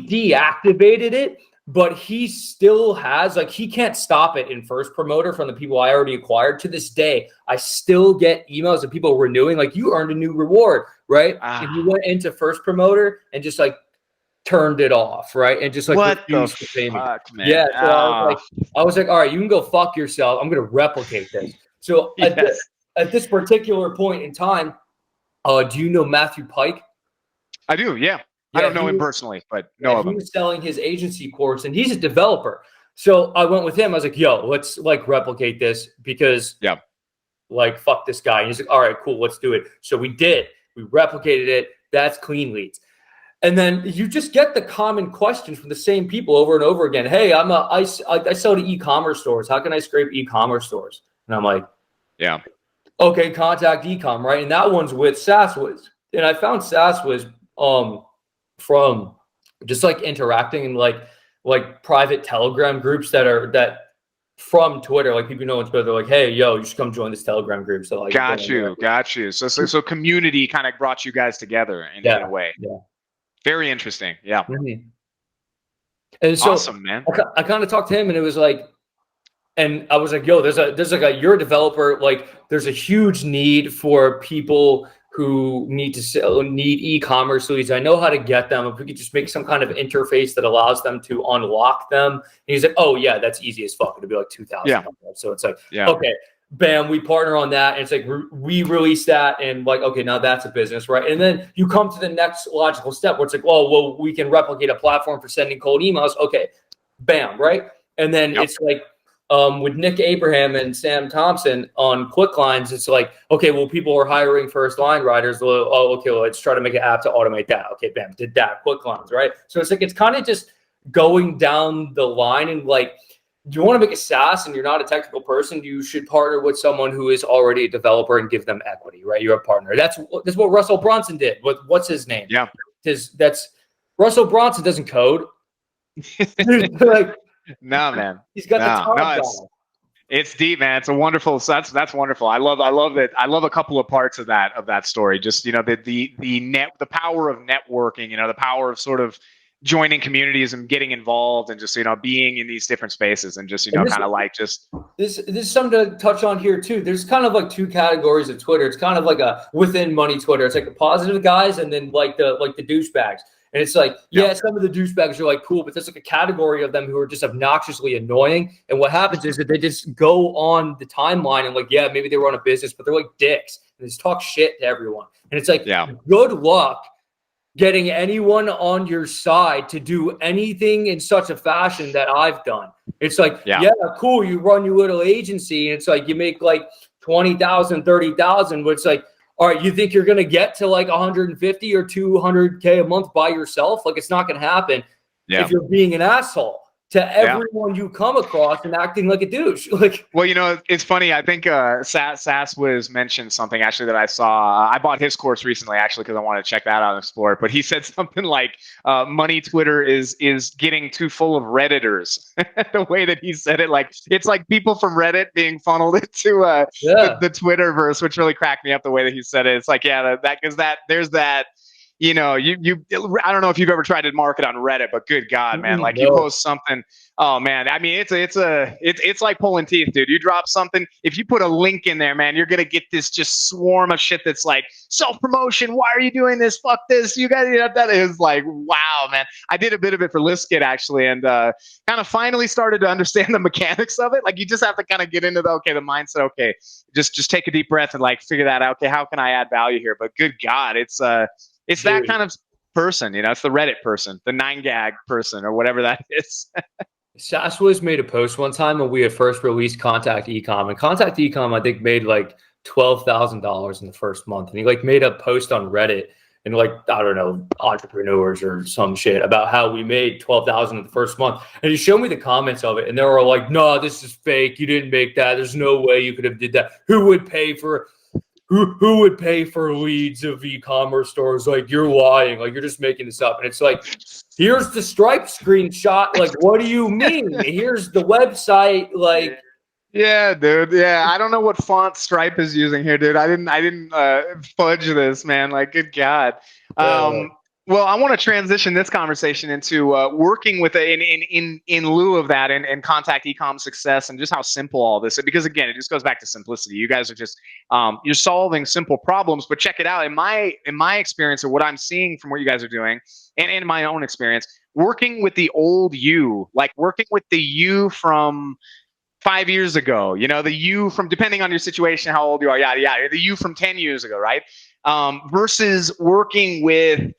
deactivated it, but he still has, like, he can't stop it in First Promoter from the people I already acquired. To this day, I still get emails of people renewing, like, you earned a new reward, right? And he went into First Promoter and just like turned it off, right? And just like what refused the to pay me. fuck, man? Yeah, so I was like, all right, you can go fuck yourself. I'm gonna replicate this. So Yes. at this particular point in time, do you know Matthew Pike? I do, yeah. I don't know him personally, but know of him. He was selling his agency course, and he's a developer. So I went with him. I was like, yo, let's like replicate this because like, fuck this guy. And he's like, all right, cool, let's do it. So we did. We replicated it. That's clean leads. And then you just get the common questions from the same people over and over again. Hey, I sell to e-commerce stores. How can I scrape e-commerce stores? And I'm like, yeah, okay, contact e-com, right? And that one's with SaaSwiz. And I found SaaSwiz from just like interacting in like private Telegram groups that from Twitter, like people know on Twitter, they're like, hey, yo, you should come join this Telegram group. So like, got you. So community kind of brought you guys together in a way. Yeah. Very interesting. Yeah. Mm-hmm. And so awesome, man. I kind of talked to him, and it was like, and I was like, yo, you're a developer. Like, there's a huge need for people who need e-commerce leads. I know how to get them. If we could just make some kind of interface that allows them to unlock them. And he's like, oh yeah, that's easy as fuck. It'll be like 2,000. Yeah. So it's like, okay, bam, we partner on that. And it's like, we release that, and like, okay, now that's a business, right? And then you come to the next logical step where it's like, oh, well, we can replicate a platform for sending cold emails. Okay, bam, right? And then it's like, with Nick Abraham and Sam Thompson on Quick Lines, it's like, okay, well, people are hiring first line writers. Well, oh, okay, well, let's try to make an app to automate that. Okay, bam, did that. Quick Lines, right? So it's like, it's kind of just going down the line, and like, you want to make a SaaS and you're not a technical person, you should partner with someone who is already a developer and give them equity, right? You're a partner. That's what Russell Brunson did. What's his name? Yeah. That's Russell Brunson doesn't code. Like, no, man. He's got the top it's deep, man. It's a wonderful. That's wonderful. I love it. I love a couple of parts of that story. Just, you know, the power of networking. You know, the power of sort of joining communities and getting involved, and just, you know, being in these different spaces, and just, you know, kind of like just this is something to touch on here too. There's kind of like two categories of Twitter. It's kind of like a within money Twitter. It's like the positive guys, and then like the douchebags. And it's like, some of the douchebags are like cool, but there's like a category of them who are just obnoxiously annoying. And what happens is that they just go on the timeline and like, maybe they run a business, but they're like dicks and they just talk shit to everyone. And it's like, good luck getting anyone on your side to do anything in such a fashion that I've done. It's like, cool, you run your little agency, and it's like you make like 20,000, 30,000, but it's like, all right, you think you're going to get to like 150 or 200K a month by yourself? Like, it's not going to happen if you're being an asshole to everyone you come across and acting like a douche. Like, well, you know, it's funny. I think SaaSwiz mentioned something actually that I saw. I bought his course recently actually because I wanted to check that out and explore it. But he said something like, "Money Twitter is getting too full of Redditors." The way that he said it, like it's like people from Reddit being funneled into the Twitterverse, which really cracked me up. The way that he said it, it's like there's that. You know, I don't know if you've ever tried to market on Reddit, but good God, man, like you post something. Oh man, I mean, it's like pulling teeth, dude. You drop something, if you put a link in there, man, you're gonna get this just swarm of shit that's like self-promotion. Why are you doing this? Fuck this. You guys, that is like, wow, man. I did a bit of it for Liskit actually, and kind of finally started to understand the mechanics of it. Like you just have to kind of get into the mindset. Okay, just take a deep breath and like figure that out. Okay, how can I add value here? But good God, it's that kind of person, you know, it's the Reddit person, the 9gag person, or whatever that is. SaaSwiz made a post one time when we had first released Contact Ecom, and Contact Ecom, I think, made like $12,000 in the first month. And he like made a post on Reddit and like, I don't know, entrepreneurs or some shit about how we made $12,000 in the first month. And he showed me the comments of it, and they were like, no, this is fake. You didn't make that. There's no way you could have did that. Who would pay for leads of e-commerce stores? Like, you're lying. Like, you're just making this up. And it's like, here's the Stripe screenshot. Like, what do you mean? Here's the website. Like, Yeah, dude. Yeah, I don't know what font Stripe is using here, dude. I didn't fudge this, man. Like, good God. Yeah. Well, I want to transition this conversation into working with in lieu of that and contact ecom success and just how simple all this is. Because again, it just goes back to simplicity. You guys are just you're solving simple problems. But check it out. In my experience, or what I'm seeing from what you guys are doing, and in my own experience, working with the old you, like working with the you from 5 years ago, the you from, depending on your situation, how old you are, yada yada, the you from 10 years ago, right? Versus working with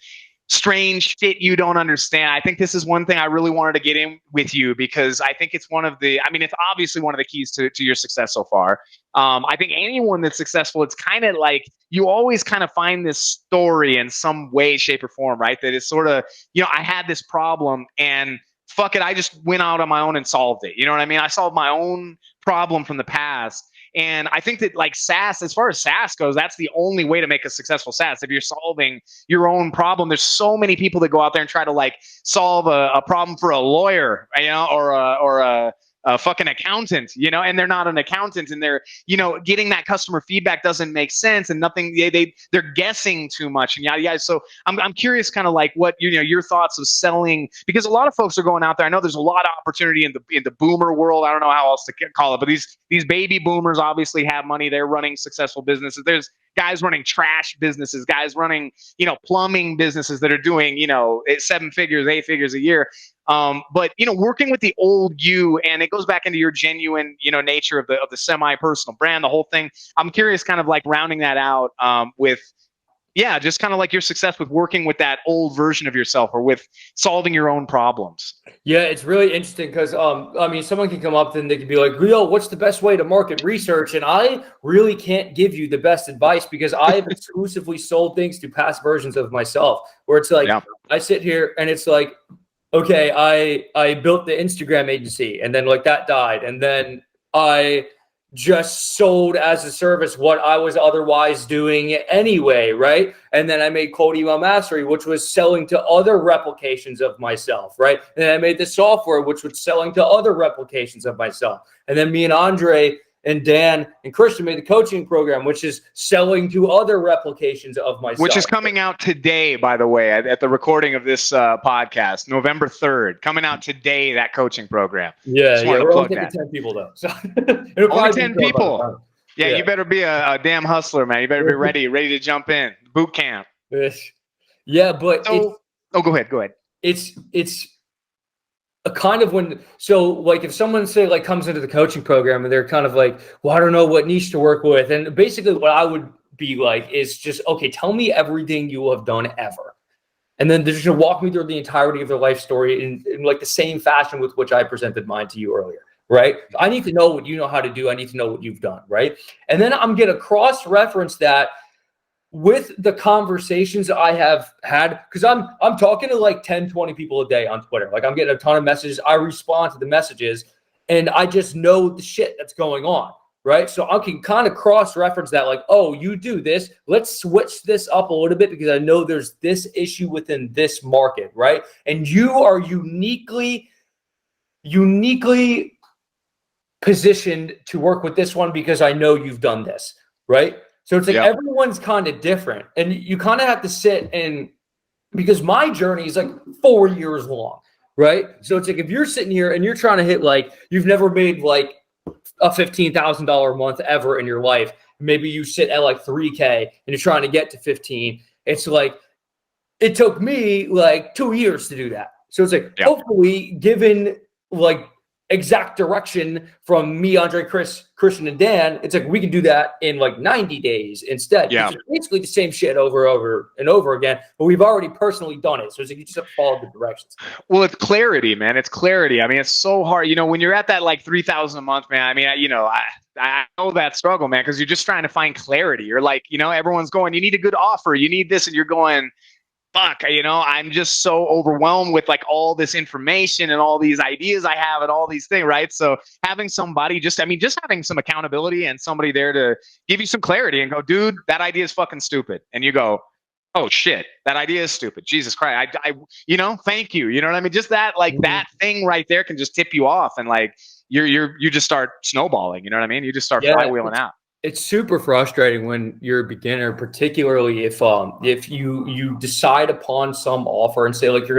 strange shit you don't understand. I think this is one thing I really wanted to get in with you, because I think it's it's obviously one of the keys to your success so far. I think anyone that's successful, it's kind of like you always kind of find this story in some way, shape, or form, right? That it's sort of, I had this problem and fuck it, I just went out on my own and solved it. You know what I mean? I solved my own problem from the past. And I think that, like, SaaS, as far as SaaS goes, that's the only way to make a successful SaaS. If you're solving your own problem, there's so many people that go out there and try to like solve a problem for a lawyer, or a fucking accountant, and they're not an accountant, and they're, getting that customer feedback doesn't make sense, and nothing, they're guessing too much, and yada yada. So I'm curious, kind of like what your thoughts of selling, because a lot of folks are going out there. I know there's a lot of opportunity in the boomer world. I don't know how else to call it, but these baby boomers obviously have money. They're running successful businesses. There's guys running trash businesses, guys running, plumbing businesses that are doing, 7 figures, 8 figures a year. But working with the old you, and it goes back into your genuine, nature of the semi-personal brand, the whole thing. I'm curious, kind of like rounding that out with, yeah, just kind of like your success with working with that old version of yourself, or with solving your own problems. Yeah, it's really interesting because someone can come up and they can be like, "Yo, what's the best way to market research?" And I really can't give you the best advice, because I have exclusively sold things to past versions of myself, where it's like, Yeah. I sit here and it's like, okay, I built the Instagram agency, and then like that died, and then I just sold as a service what I was otherwise doing anyway, right? And then I made Cold Email Mastery, which was selling to other replications of myself, right? And then I made the software, which was selling to other replications of myself. And then me and Andre and Dan and Christian made the coaching program, which is selling to other replications of myself. Which is coming out today, by the way, at the recording of this podcast, November 3rd. Coming out today, that coaching program. Yeah, we're only taking that. 10 people, though. So only 10 people. Yeah, you better be a damn hustler, man. You better be ready to jump in. Boot camp. Yeah, but go ahead. It's a kind of like if someone say like comes into the coaching program and they're kind of like, well, I don't know what niche to work with. And basically what I would be like is just, okay, tell me everything you have done ever. And then they're just going to walk me through the entirety of their life story in like the same fashion with which I presented mine to you earlier, right? I need to know what you know how to do. I need to know what you've done, right? And then I'm going to cross-reference that with the conversations I have had, because I'm talking to like 10, 20 people a day on Twitter. Like I'm getting a ton of messages. I respond to the messages and I just know the shit that's going on, right? So I can kind of cross-reference that, like, oh, you do this. Let's switch this up a little bit because I know there's this issue within this market, right? And you are uniquely positioned to work with this one because I know you've done this, right? So it's like everyone's kind of different, and you kind of have to sit and, because my journey is like 4 years long, right? So it's like if you're sitting here and you're trying to hit, like, you've never made like a $15,000 a month ever in your life. Maybe you sit at like 3K and you're trying to get to 15. It's like, it took me like 2 years to do that. So it's like, hopefully, given like exact direction from me, Andre, Christian, and Dan, it's like we can do that in like 90 days instead. Yeah. It's basically the same shit over and over again, but we've already personally done it. So it's like you just have to follow the directions. Well, it's clarity, man. It's clarity. I mean, it's so hard. When you're at that like 3,000 a month, man, I mean, I know that struggle, man, because you're just trying to find clarity. You're like, everyone's going, you need a good offer, you need this, and you're going, fuck, I'm just so overwhelmed with like all this information and all these ideas I have and all these things, right? So having somebody just having some accountability and somebody there to give you some clarity and go, dude, that idea is fucking stupid. And you go, oh shit, that idea is stupid. Jesus Christ. I thank you. You know what I mean? Just that, like that thing right there can just tip you off. And like, you just start snowballing. You know what I mean? You just start flywheeling out. It's super frustrating when you're a beginner, particularly if you decide upon some offer and say, like, I'm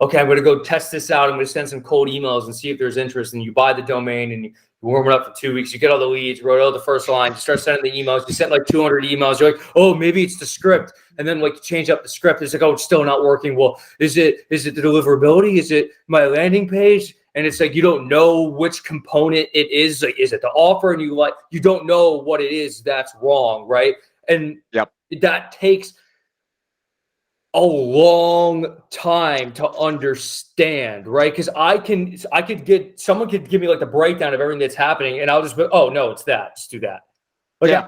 gonna go test this out. I'm gonna send some cold emails and see if there's interest. And you buy the domain and you warm it up for 2 weeks. You get all the leads, you wrote out the first line, you start sending the emails. You sent like 200 emails. You're like, oh, maybe it's the script. And then like you change up the script. It's like, oh, it's still not working. Well, is it the deliverability? Is it my landing page? And it's like, you don't know which component it is. Like, is it the offer? And you don't know what it is that's wrong, right? And that takes a long time to understand, right? Because someone could give me like the breakdown of everything that's happening, and I'll just be, oh no, it's that. Just do that. Like,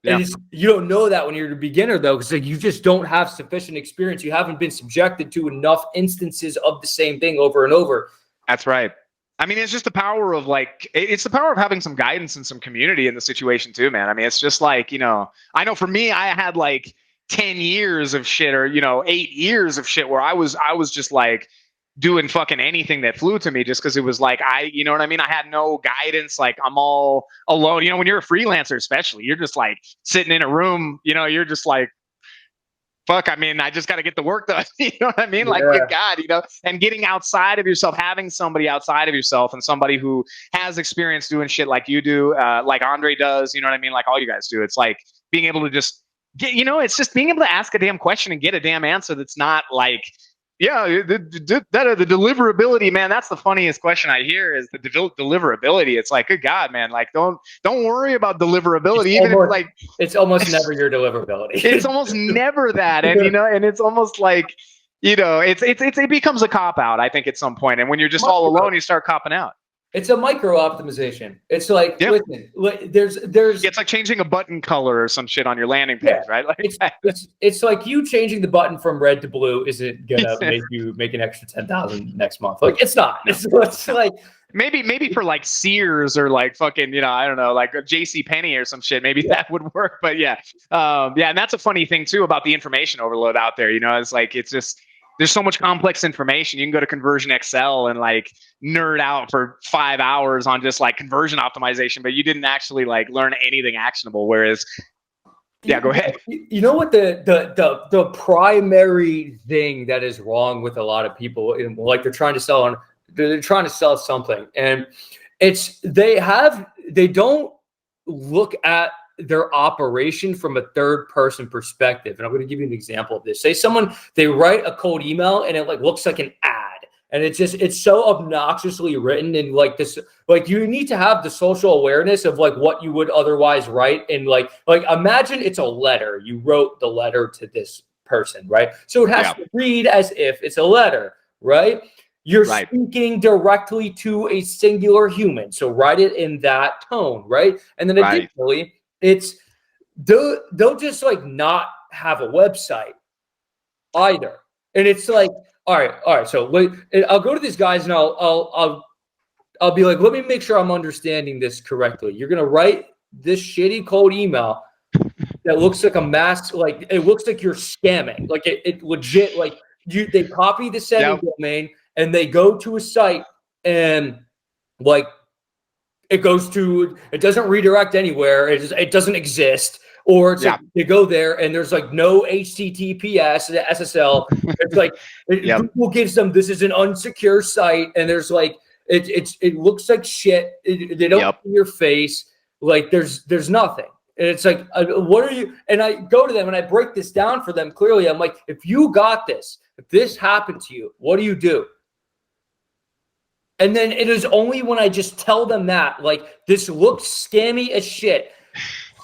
and you don't know that when you're a beginner, though, because like, you just don't have sufficient experience. You haven't been subjected to enough instances of the same thing over and over. That's right. I mean, it's just the power of it's the power of having some guidance and some community in the situation too, man. I mean, it's just like, I know for me, I had like 10 years of shit or, 8 years of shit where I was just like doing fucking anything that flew to me just because it was like, you know what I mean? I had no guidance. Like I'm all alone, when you're a freelancer, especially, you're just like sitting in a room, you're just like, fuck, I mean, I just got to get the work done. You know what I mean? Like, good God, and getting outside of yourself, having somebody outside of yourself and somebody who has experience doing shit like you do, like Andre does, you know what I mean? Like all you guys do. It's like being able to just get, it's just being able to ask a damn question and get a damn answer that's not like, the deliverability, man. That's the funniest question I hear is the deliverability. It's like, good God, man. Like, don't worry about deliverability. It's almost never your deliverability. It's almost never that, and and it's almost like, it becomes a cop out. I think at some point, and when you're just all alone, you start copping out. It's a micro optimization. It's like, listen, there's. It's like changing a button color or some shit on your landing page, right? Like it's like you changing the button from red to blue isn't gonna make you make an extra 10,000 next month. Like it's not. It's like maybe for like Sears or like fucking I don't know, like a JC Penney or some shit. Maybe that would work. But and that's a funny thing too about the information overload out there. It's like it's just. There's so much complex information. You can go to Conversion Excel and like nerd out for 5 hours on just like conversion optimization, but you didn't actually like learn anything actionable. Whereas, go ahead. You know what the primary thing that is wrong with a lot of people, like they're trying to sell something, and they don't look at their operation from a third person perspective. And I'm going to give you an example of this. Say they write a cold email and it like looks like an ad, and it's so obnoxiously written, and like this, like you need to have the social awareness of like what you would otherwise write. And like imagine it's a letter. You wrote the letter to this person, right? So it has to read as if it's a letter, right? You're speaking directly to a singular human. So write it in that tone, right? And then additionally, they'll just like not have a website either. And it's like, all right. So I'll go to these guys and I'll be like, let me make sure I'm understanding this correctly. You're going to write this shitty cold email that looks like a mask. Like it looks like you're scamming. Like it legit, like they copy the sending domain and they go to a site and like, it doesn't redirect anywhere. It doesn't exist. Or it's like they go there and there's like no HTTPS, SSL. It's like Google gives them, this is an unsecure site. And there's like, it looks like shit. They don't see your face. Like there's nothing. And it's like, what are you? And I go to them and I break this down for them clearly. I'm like, if you got this, if this happened to you, what do you do? And then it is only when I just tell them that, like, this looks scammy as shit.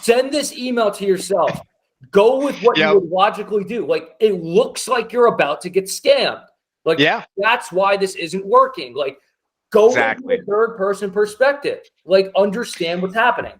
Send this email to yourself. Go with what you would logically do. Like, it looks like you're about to get scammed. Like, that's why this isn't working. Like, go with a third person perspective. Like, understand what's happening.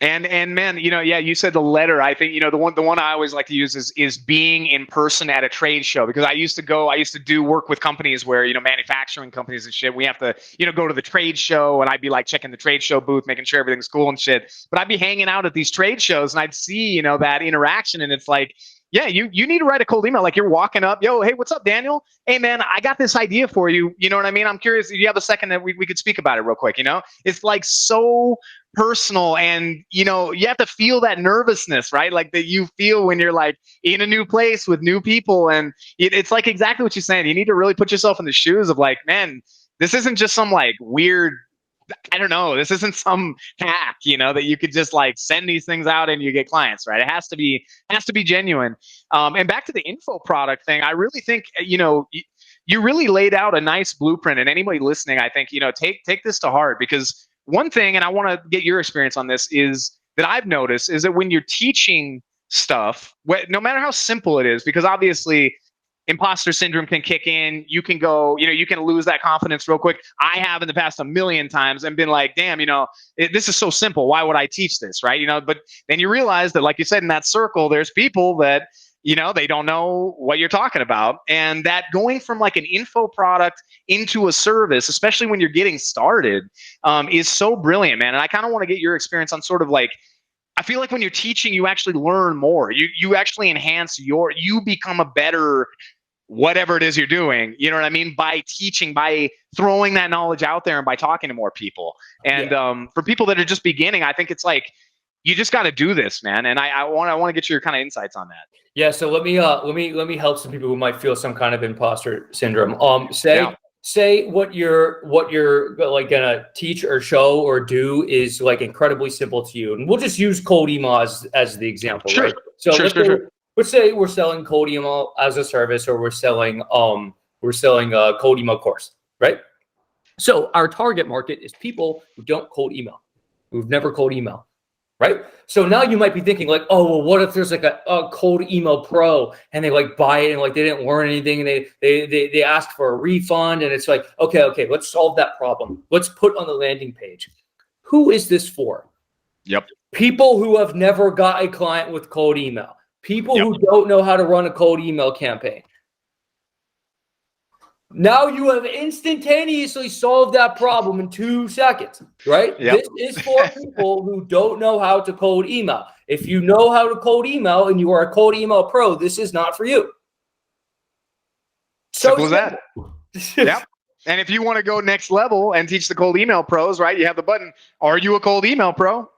And man, you said the letter. I think, the one I always like to use is being in person at a trade show, because I used to do work with companies where, manufacturing companies and shit. We have to, go to the trade show, and I'd be like checking the trade show booth, making sure everything's cool and shit. But I'd be hanging out at these trade shows and I'd see, that interaction. And it's like, Yeah, you need to write a cold email. Like you're walking up, yo, hey, what's up, Daniel? Hey, man, I got this idea for you. You know what I mean? I'm curious if you have a second that we could speak about it real quick. It's like so personal, and you have to feel that nervousness, right? Like that you feel when you're like in a new place with new people, and it's like exactly what you're saying. You need to really put yourself in the shoes of like, man, this isn't just some like weird, I don't know. This isn't some hack, that you could just like send these things out and you get clients, right? It has to be genuine. And back to the info product thing, I really think, you really laid out a nice blueprint. And anybody listening, I think, take this to heart, because one thing, and I want to get your experience on this, is that I've noticed is that when you're teaching stuff, no matter how simple it is, because obviously imposter syndrome can kick in. You can go, you can lose that confidence real quick. I have in the past a million times and been like, damn, this is so simple. Why would I teach this? Right. But then you realize that, like you said, in that circle, there's people that, they don't know what you're talking about. And that going from like an info product into a service, especially when you're getting started, is so brilliant, man. And I kind of want to get your experience on sort of like, I feel like when you're teaching, you actually learn more. You actually enhance you become a better whatever it is you're doing, you know what I mean? By teaching, by throwing that knowledge out there, and by talking to more people. And for people that are just beginning, I think it's like, you just got to do this, man. And I want to get your kind of insights on that. Yeah. So let me help some people who might feel some kind of imposter syndrome. Say what you're like gonna teach or show or do is like incredibly simple to you, and we'll just use cold email as the example, sure. Right? So Sure. Let's say we're selling cold email as a service, or we're selling a cold email course, right? So our target market is people who don't cold email, who've never cold email, right? So now you might be thinking like, oh, well, what if there's like a cold email pro and they like buy it and like they didn't learn anything and they ask for a refund, and it's like, okay, let's solve that problem. Let's put on the landing page, who is this for? Yep. People who have never got a client with cold email. People who don't know how to run a cold email campaign. Now you have instantaneously solved that problem in 2 seconds, right? Yep. This is for people who don't know how to cold email. If you know how to cold email and you are a cold email pro, this is not for you. Simple as that. Yep. And if you want to go next level and teach the cold email pros, right? You have the button, are you a cold email pro?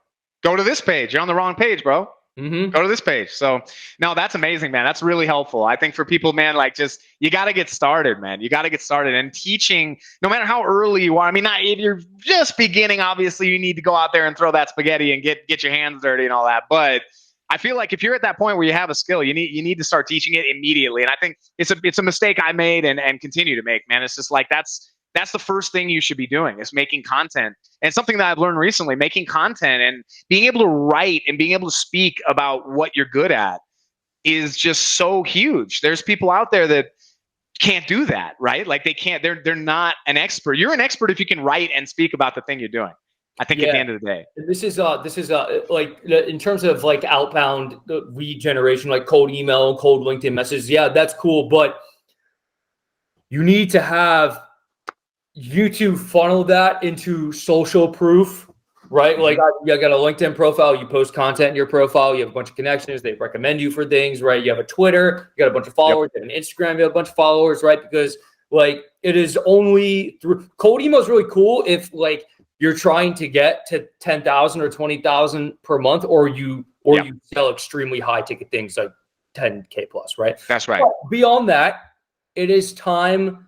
Go to this page. You're on the wrong page, bro. Go to this page. So no, that's amazing, man. That's really helpful. I think for people, man, like just, you got to get started, man. You got to get started, and teaching, no matter how early you are. I mean, not if you're just beginning, obviously you need to go out there and throw that spaghetti and get your hands dirty and all that. But I feel like if you're at that point where you have a skill, you need to start teaching it immediately. And I think it's a mistake I made and continue to make, man. It's just like, that's the first thing you should be doing, is making content. And something that I've learned recently, making content and being able to write and being able to speak about what you're good at is just so huge. There's people out there that can't do that, right? Like they can't, they're not an expert. You're an expert if you can write and speak about the thing you're doing. I think at the end of the day, this is like in terms of like outbound lead generation, like cold email, cold LinkedIn messages. Yeah, that's cool. But you need to funnel that into social proof, right? Like you got a LinkedIn profile, you post content in your profile, you have a bunch of connections, they recommend you for things, right? You have a Twitter, you got a bunch of followers, you have an Instagram, you have a bunch of followers, right? Because like it is only through cold email is really cool if like you're trying to get to 10,000 or 20,000 per month, or you sell extremely high ticket things like 10K plus, right? That's right. But beyond that, it is time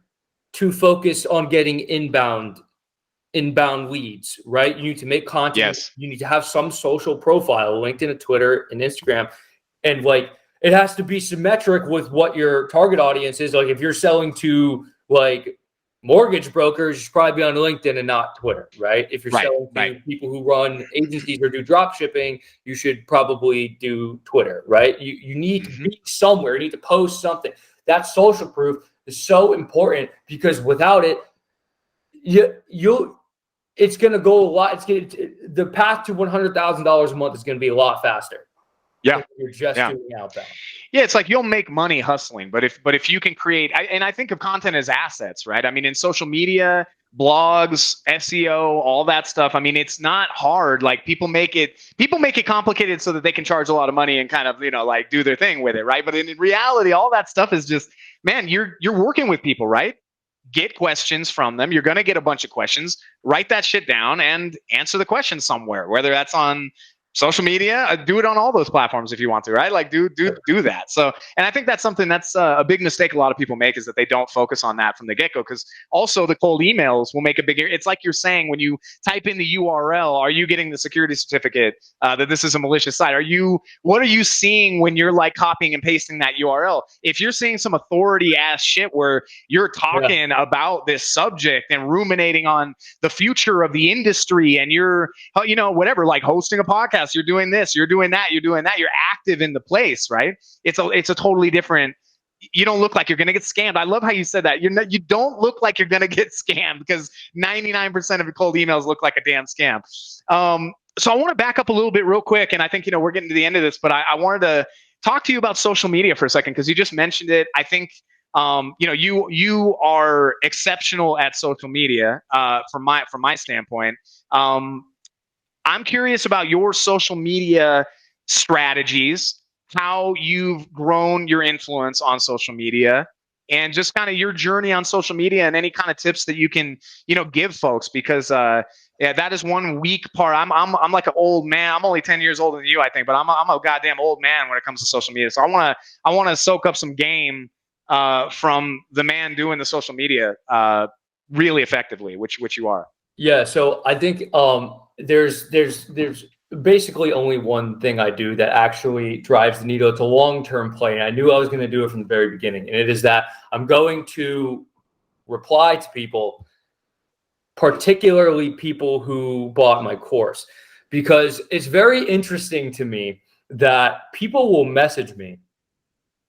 to focus on getting inbound leads, right? You need to make content. Yes. You need to have some social profile, LinkedIn and Twitter and Instagram. And like, it has to be symmetric with what your target audience is. Like if you're selling to like mortgage brokers, you should probably be on LinkedIn and not Twitter, right? If you're selling to people who run agencies or do drop shipping, you should probably do Twitter, right? You need to be somewhere. You need to post something. That social proof is so important, because without it, it's going to go a lot. The path to $100,000 a month is going to be a lot faster. Yeah. You're just doing outbound. Yeah, it's like you'll make money hustling, but if you can create, and I think of content as assets, right? I mean, in social media, blogs, SEO, all that stuff. I mean, it's not hard. Like people make it complicated so that they can charge a lot of money and kind of, like do their thing with it, right? But in reality, all that stuff is just, man, you're working with people, right? Get questions from them. You're going to get a bunch of questions. Write that shit down and answer the question somewhere, whether that's on social media, do it on all those platforms if you want to, right? Like do that. So, and I think that's something that's a big mistake a lot of people make, is that they don't focus on that from the get-go, because also the cold emails will make a bigger, it's like you're saying, when you type in the URL, are you getting the security certificate that this is a malicious site? What are you seeing when you're like copying and pasting that URL? If you're seeing some authority ass shit where you're talking about this subject and ruminating on the future of the industry, and you're, whatever, like hosting a podcast, you're doing this, you're doing that, you're active in the place, right? It's a totally different, you don't look like you're going to get scammed. I love how you said that. You don't look like you're going to get scammed, because 99% of your cold emails look like a damn scam. So I want to back up a little bit real quick, and I think, we're getting to the end of this, but I wanted to talk to you about social media for a second, because you just mentioned it. I think you are exceptional at social media from my standpoint. I'm curious about your social media strategies, how you've grown your influence on social media, and just kind of your journey on social media, and any kind of tips that you can, give folks, because that is one weak part. I'm like an old man. I'm only 10 years older than you, I think, but I'm a goddamn old man when it comes to social media. So I want to soak up some game from the man doing the social media really effectively, which you are. Yeah, so I think there's basically only one thing I do that actually drives the needle. It's a long-term play, and I knew I was going to do it from the very beginning. And it is that I'm going to reply to people, particularly people who bought my course, because it's very interesting to me that people will message me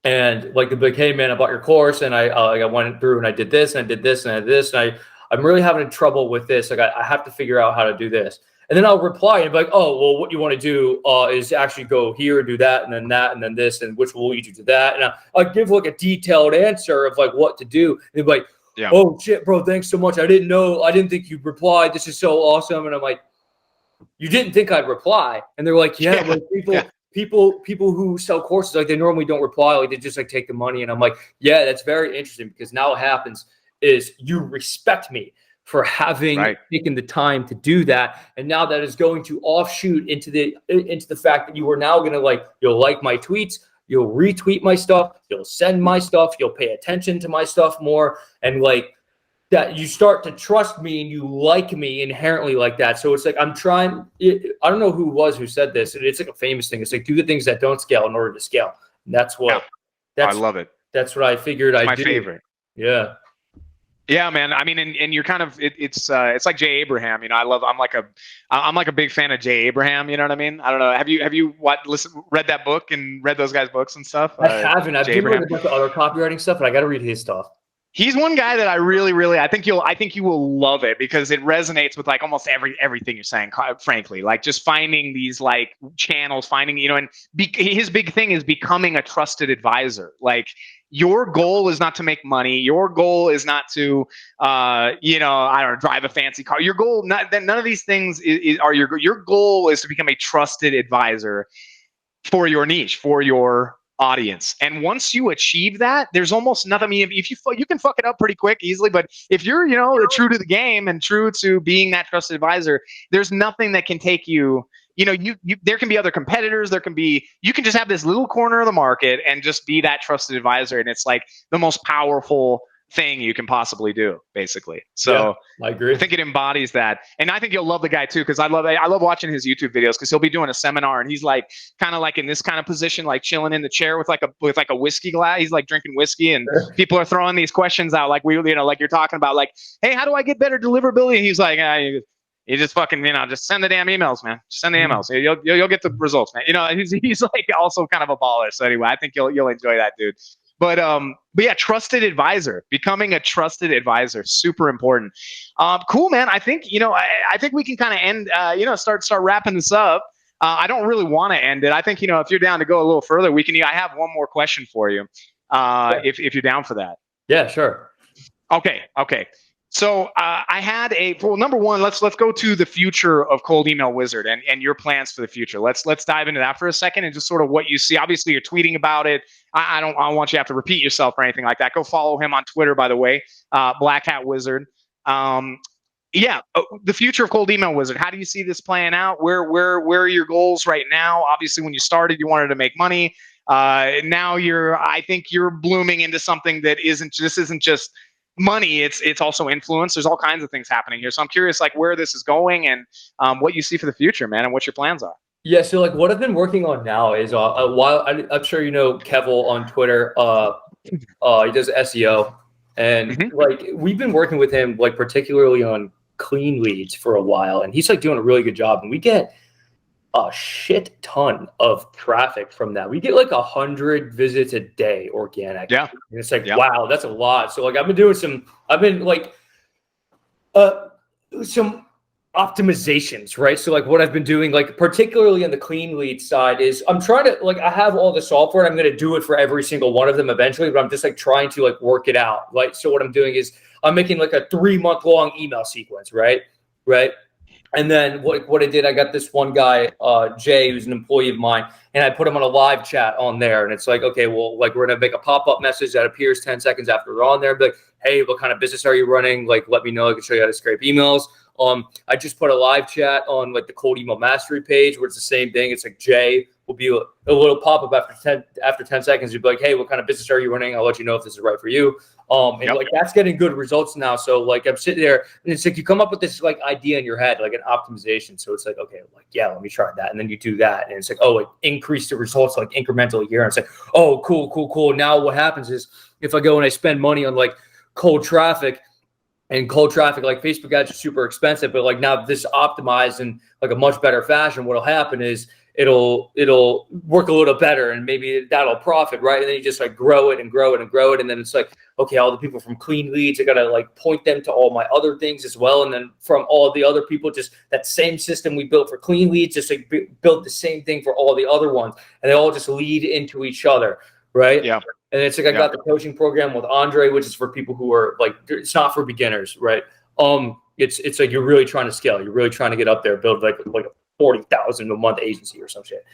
and like they'll be like, "Hey man, I bought your course, and I went through and I did this and I did this and I did this, and I'm really having trouble with this. Like I have to figure out how to do this." And then I'll reply and be like, "Oh, well, what you want to do is actually go here, do that, and then this, and which will lead you to that." And I'll give like a detailed answer of like what to do. And they'll be like, yeah. "Oh shit, bro, thanks so much. I didn't think you'd reply. This is so awesome." And I'm like, "You didn't think I'd reply?" And they're like, "Yeah, like people who sell courses, like they normally don't reply, like they just like take the money." And I'm like, "Yeah, that's very interesting, because now what happens is you respect me for having taken the time to do that, and now that is going to offshoot into the fact that you are now going to you'll like my tweets, you'll retweet my stuff, you'll send my stuff, you'll pay attention to my stuff more, and like that you start to trust me and you like me inherently like that." So it's like I don't know who said this, and it's like a famous thing. It's like, do the things that don't scale in order to scale. And that's I love it. That's what I figured I'd do. My favorite. Yeah. Yeah, man. I mean, and you're kind of it's like Jay Abraham. I'm like a big fan of Jay Abraham. You know what I mean? I don't know. Have you read that book and read those guys' books and stuff? I haven't. I've read a bunch of other copywriting stuff, but I got to read his stuff. He's one guy that I really I think you will love it, because it resonates with like almost everything you're saying, frankly. Like just finding these like channels, finding, and his big thing is becoming a trusted advisor. Like your goal is not to make money. Your goal is not to I don't know, drive a fancy car. Your goal, none of these things are your goal is to become a trusted advisor for your niche, for your audience. And once you achieve that, there's almost nothing. I mean, if you can fuck it up pretty quick, easily, but if you're, true to the game and true to being that trusted advisor, there's nothing that can take you, there can be other competitors. You can just have this little corner of the market and just be that trusted advisor. And it's like the most powerful thing you can possibly do, basically. So yeah, I agree. I think it embodies that, and I think you'll love the guy too, because I love watching his YouTube videos, because he'll be doing a seminar and he's like kind of like in this kind of position, like chilling in the chair with like a whiskey glass. He's like drinking whiskey, and people are throwing these questions out, like like you're talking about, like, "Hey, how do I get better deliverability?" And he's like, "You just fucking just send the damn emails, man. Just send the emails. You'll get the results, man." He's like also kind of a baller. So anyway, I think you'll enjoy that dude. But yeah, trusted advisor, becoming a trusted advisor, super important. Cool, man. I think I think we can kind of end. Start wrapping this up. I don't really want to end it. I think if you're down to go a little further, we can. I have one more question for you, if you're down for that. Yeah, sure. Okay. So I had well, number one, let's go to the future of Cold Email Wizard and your plans for the future. Let's dive into that for a second and just sort of what you see. Obviously, you're tweeting about it. I don't want you to have to repeat yourself or anything like that. Go follow him on Twitter, by the way, Black Hat Wizard. Yeah, the future of Cold Email Wizard. How do you see this playing out? Where are your goals right now? Obviously, when you started, you wanted to make money. Now I think you're blooming into something that isn't just money. It's also influence. There's all kinds of things happening here. So I'm curious, like, where this is going and what you see for the future, man, and what your plans are. Yeah, so like what I've been working on now is while I'm sure you know Kevel on Twitter. He does SEO, and like we've been working with him like particularly on clean leads for a while, and he's like doing a really good job, and we get a shit ton of traffic from that. We get like 100 visits a day organic. Yeah. And it's like, wow, that's a lot. So like I've been like some optimizations, right? So like what I've been doing, like particularly on the clean lead side is I'm trying to like, I have all the software. I'm going to do it for every single one of them eventually, but I'm just like trying to like work it out. Like, so what I'm doing is I'm making like a 3-month-long email sequence, right? And then what I did, I got this one guy, Jay, who's an employee of mine, and I put him on a live chat on there. And it's like, okay, well, like we're going to make a pop-up message that appears 10 seconds after we're on there. But like, hey, what kind of business are you running? Like, let me know. I can show you how to scrape emails. I just put a live chat on like the Cold Email Mastery page where it's the same thing. It's like Jay will be a little pop-up after 10 seconds. You'd be like, hey, what kind of business are you running? I'll let you know if this is right for you. And like that's getting good results now. So like I'm sitting there and it's like you come up with this like idea in your head, like an optimization. So it's like, okay, like, yeah, let me try that. And then you do that. And it's like, oh, like increase the results like incrementally here. And it's like, oh, cool. Now what happens is if I go and I spend money on like cold traffic, like Facebook ads are super expensive, but like now this optimized in like a much better fashion, what'll happen is it'll work a little better and maybe that'll profit, right? And then you just like grow it. And then it's like, okay, all the people from clean leads, I got to like point them to all my other things as well. And then from all the other people, just that same system we built for clean leads, just like built the same thing for all the other ones. And they all just lead into each other, right? Yeah. And it's like I got the coaching program with Andre, which is for people who are like, it's not for beginners, right? It's like you're really trying to scale. You're really trying to get up there, build like a 40,000 a month agency or some shit.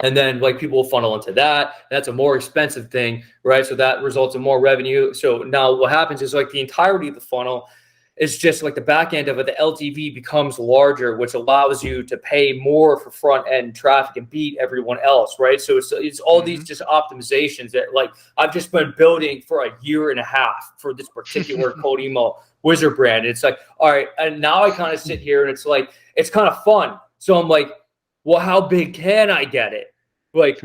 And then like people will funnel into that. That's a more expensive thing, right? So that results in more revenue. So now what happens is like the entirety of the funnel is just like the back end of it. The LTV becomes larger, which allows you to pay more for front end traffic and beat everyone else, right? So it's all these just optimizations that like I've just been building for a year and a half for this particular Cold Email Wizard brand. It's like, all right, and now I kind of sit here and it's like, it's kind of fun. So I'm like, well, how big can I get it? Like,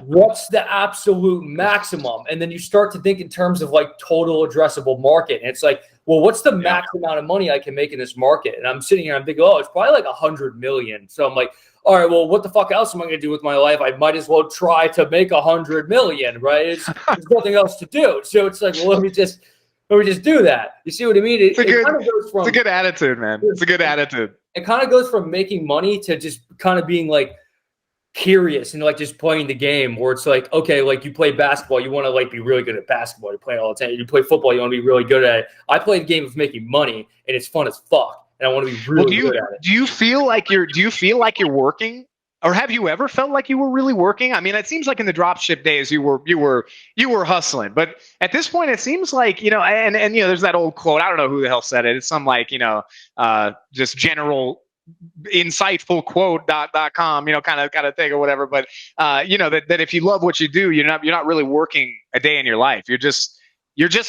what's the absolute maximum? And then you start to think in terms of like total addressable market. And it's like, well, what's the max amount of money I can make in this market? And I'm sitting here, I'm thinking, oh, it's probably like 100 million. So I'm like, all right, well, what the fuck else am I going to do with my life? I might as well try to make 100 million, right? There's nothing else to do. So it's like, well, let me just do that. You see what I mean? It's a good attitude, man. It's a good attitude. It kind of goes from making money to just kind of being like curious and like just playing the game where it's like, okay, like you play basketball, you want to like be really good at basketball. You play it all the time. You play football, you want to be really good at it. I play the game of making money and it's fun as fuck. And I want to be really good at it. Do you feel like you're working? Or have you ever felt like you were really working? I mean, it seems like in the dropship days you were hustling, but at this point it seems like, you know, and you know, there's that old quote. I don't know who the hell said it. It's some like, you know, just general insightful quote.com, you know, kind of thing or whatever. But you know, that if you love what you do, you're not really working a day in your life. You're just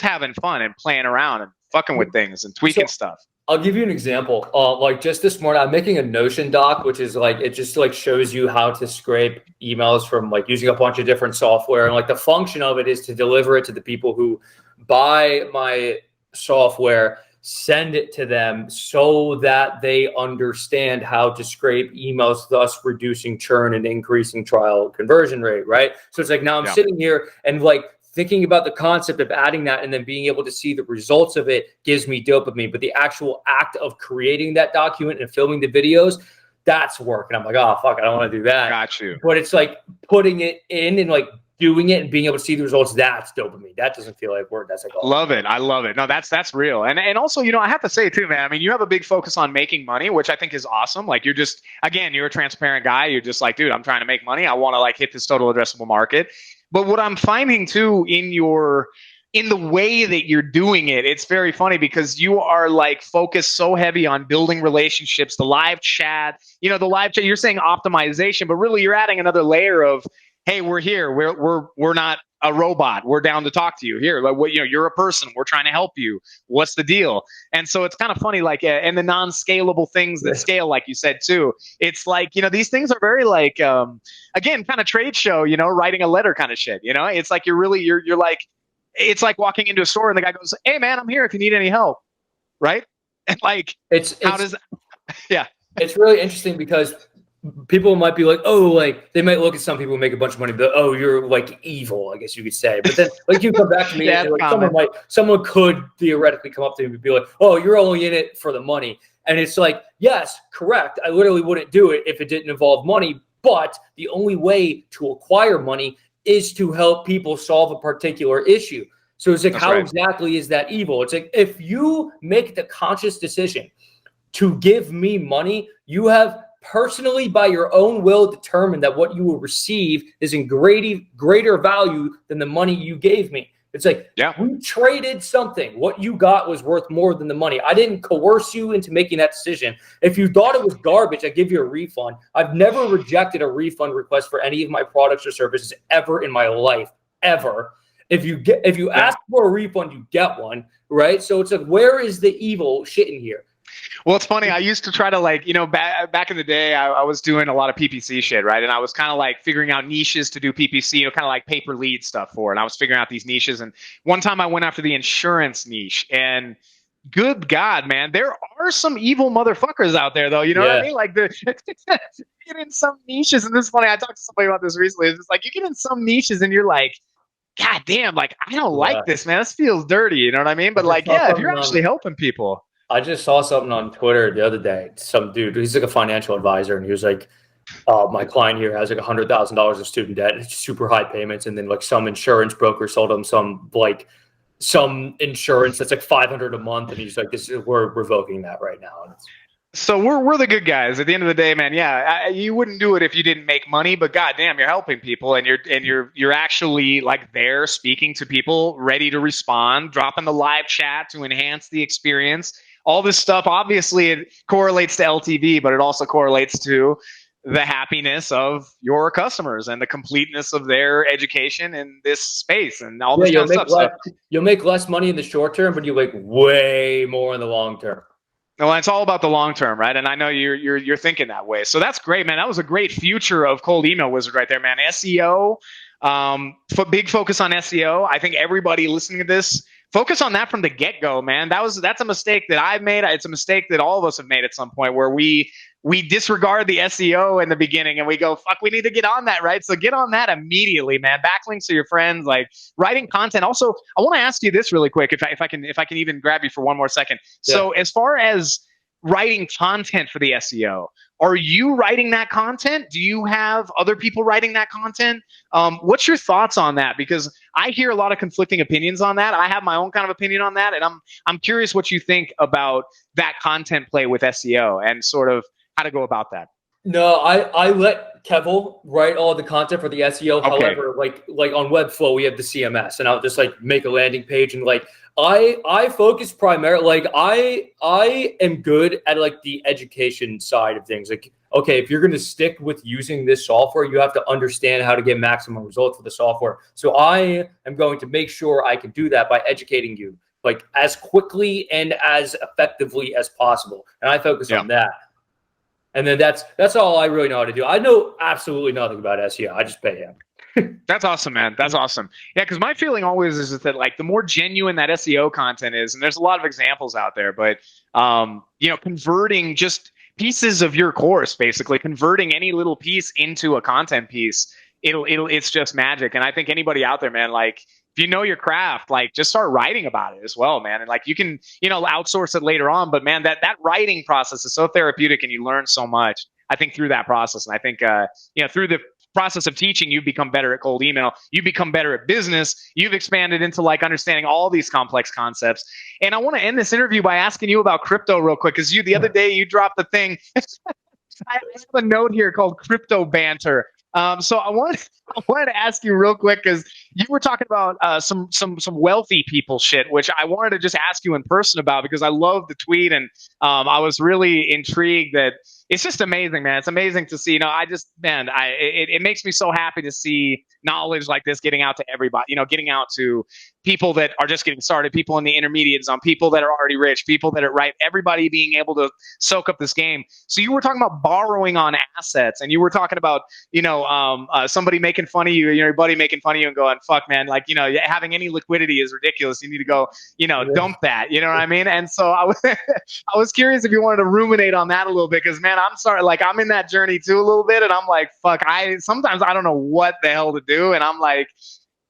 having fun and playing around and fucking with things and tweaking stuff. I'll give you an example. Like just this morning, I'm making a Notion doc, which is like, it just like shows you how to scrape emails from like using a bunch of different software. And like the function of it is to deliver it to the people who buy my software, send it to them so that they understand how to scrape emails, thus reducing churn and increasing trial conversion rate, right? So it's like now I'm sitting here and like thinking about the concept of adding that and then being able to see the results of it gives me dopamine. But the actual act of creating that document and filming the videos, that's work. And I'm like, oh, fuck, I don't want to do that. Got you. But it's like putting it in and like doing it and being able to see the results, that's dopamine. That doesn't feel like work. That's like, oh, Love it. I love it. No, that's real. And also, you know, I have to say too, man, I mean, you have a big focus on making money, which I think is awesome. Like you're just, again, you're a transparent guy. You're just like, dude, I'm trying to make money. I want to like hit this total addressable market. But what I'm finding too in the way that you're doing it, it's very funny because you are like focused so heavy on building relationships, the live chat, you know, the live chat, you're saying optimization, but really you're adding another layer of, hey, we're here. We're not a robot. We're down to talk to you here. Like, what, you know, you're a person. We're trying to help you. What's the deal? And so it's kind of funny, like, and the non-scalable things that scale, like you said too. It's like, you know, these things are very like, again, kind of trade show, you know, writing a letter kind of shit. You know, it's like you're like, it's like walking into a store and the guy goes, "Hey man, I'm here if you need any help." Right? And like, yeah. It's really interesting because people might be like, oh, like they might look at some people who make a bunch of money, but oh, you're like evil, I guess you could say. But then like you come back to me Yeah, and like, someone could theoretically come up to me and be like, oh, you're only in it for the money. And it's like, yes, correct. I literally wouldn't do it if it didn't involve money. But the only way to acquire money is to help people solve a particular issue. So it's like, That's how right. exactly is that evil? It's like, if you make the conscious decision to give me money, you have personally, by your own will, determined that what you will receive is in greater value than the money you gave me. It's like, we traded something. What you got was worth more than the money. I didn't coerce you into making that decision. If you thought it was garbage, I'd give you a refund. I've never rejected a refund request for any of my products or services ever in my life, ever. If you ask for a refund, you get one, right? So it's like, where is the evil shit in here? Well, it's funny. I used to try to like, you know, back in the day, I was doing a lot of PPC shit, right? And I was kind of like figuring out niches to do PPC, you know, kind of like pay per lead stuff for. And I was figuring out these niches. And one time I went after the insurance niche, and good God, man, there are some evil motherfuckers out there, though. You know what I mean? Like you get in some niches, and this is funny. I talked to somebody about this recently. It's like you get in some niches, and you're like, God damn, like I don't like this, man. This feels dirty. You know what I mean? But like, yeah, if you're actually helping people. I just saw something on Twitter the other day. Some dude, he's like a financial advisor, and he was like, my client here has like $100,000 of student debt. It's super high payments. And then like some insurance broker sold him some insurance that's like $500 a month. And he's like, we're revoking that right now. And so we're the good guys at the end of the day, man. Yeah, you wouldn't do it if you didn't make money, but goddamn, you're helping people, and you're actually like there speaking to people, ready to respond, dropping the live chat to enhance the experience. All this stuff, obviously, it correlates to LTV, but it also correlates to the happiness of your customers and the completeness of their education in this space and all this kind of stuff. You'll make less money in the short term, but you make way more in the long term. Well, it's all about the long term, right? And I know you're thinking that way. So that's great, man. That was a great future of Cold Email Wizard right there, man. SEO, big focus on SEO. I think everybody listening to this, focus on that from the get-go, man. That's a mistake that I've made. It's a mistake that all of us have made at some point, where we disregard the SEO in the beginning and we go, fuck, we need to get on that, right? So get on that immediately, man. Backlinks to your friends, like writing content. Also, I want to ask you this really quick, if I can even grab you for one more second. Yeah. So as far as writing content for the SEO, are you writing that content? Do you have other people writing that content? What's your thoughts on that? Because I hear a lot of conflicting opinions on that. I have my own kind of opinion on that, and I'm curious what you think about that content play with SEO and sort of how to go about that. No, I let Kevel write all the content for the SEO. Okay. However, like on Webflow, we have the CMS, and I'll just like make a landing page, and like I focus primarily, like I am good at like the education side of things. Like, okay, if you're going to stick with using this software, you have to understand how to get maximum results with the software. So I am going to make sure I can do that by educating you like as quickly and as effectively as possible. And I focus on that. And then that's all I really know how to do. I know absolutely nothing about SEO. I just pay him. That's awesome, man. That's awesome. Yeah, because my feeling always is that like the more genuine that SEO content is, and there's a lot of examples out there, but you know, converting just pieces of your course, basically converting any little piece into a content piece, it's just magic. And I think anybody out there, man, like if you know your craft, like just start writing about it as well, man. And like you can, you know, outsource it later on, but man, that writing process is so therapeutic, and you learn so much, I think, through that process. And I think you know, through the process of teaching, you've become better at cold email. You become better at business. You've expanded into like understanding all these complex concepts. And I want to end this interview by asking you about crypto real quick, because the other day you dropped the thing. I have a note here called crypto banter. So I wanted to ask you real quick, because you were talking about some wealthy people shit, which I wanted to just ask you in person about, because I love the tweet, and I was really intrigued that it's just amazing, man. It's amazing to see. It makes me so happy to see knowledge like this getting out to everybody. Getting out to people that are just getting started, people in the intermediate zone, people that are already rich, people that are right. Everybody being able to soak up this game. So you were talking about borrowing on assets, and you were talking about somebody making fun of you, your buddy making fun of you, and going, "Fuck, man! Like having any liquidity is ridiculous. You need to go, dump that." You know what I mean? And so I was curious if you wanted to ruminate on that a little bit, because man, I'm sorry, like I'm in that journey too a little bit, and I'm like, fuck, sometimes I don't know what the hell to do, and I'm like,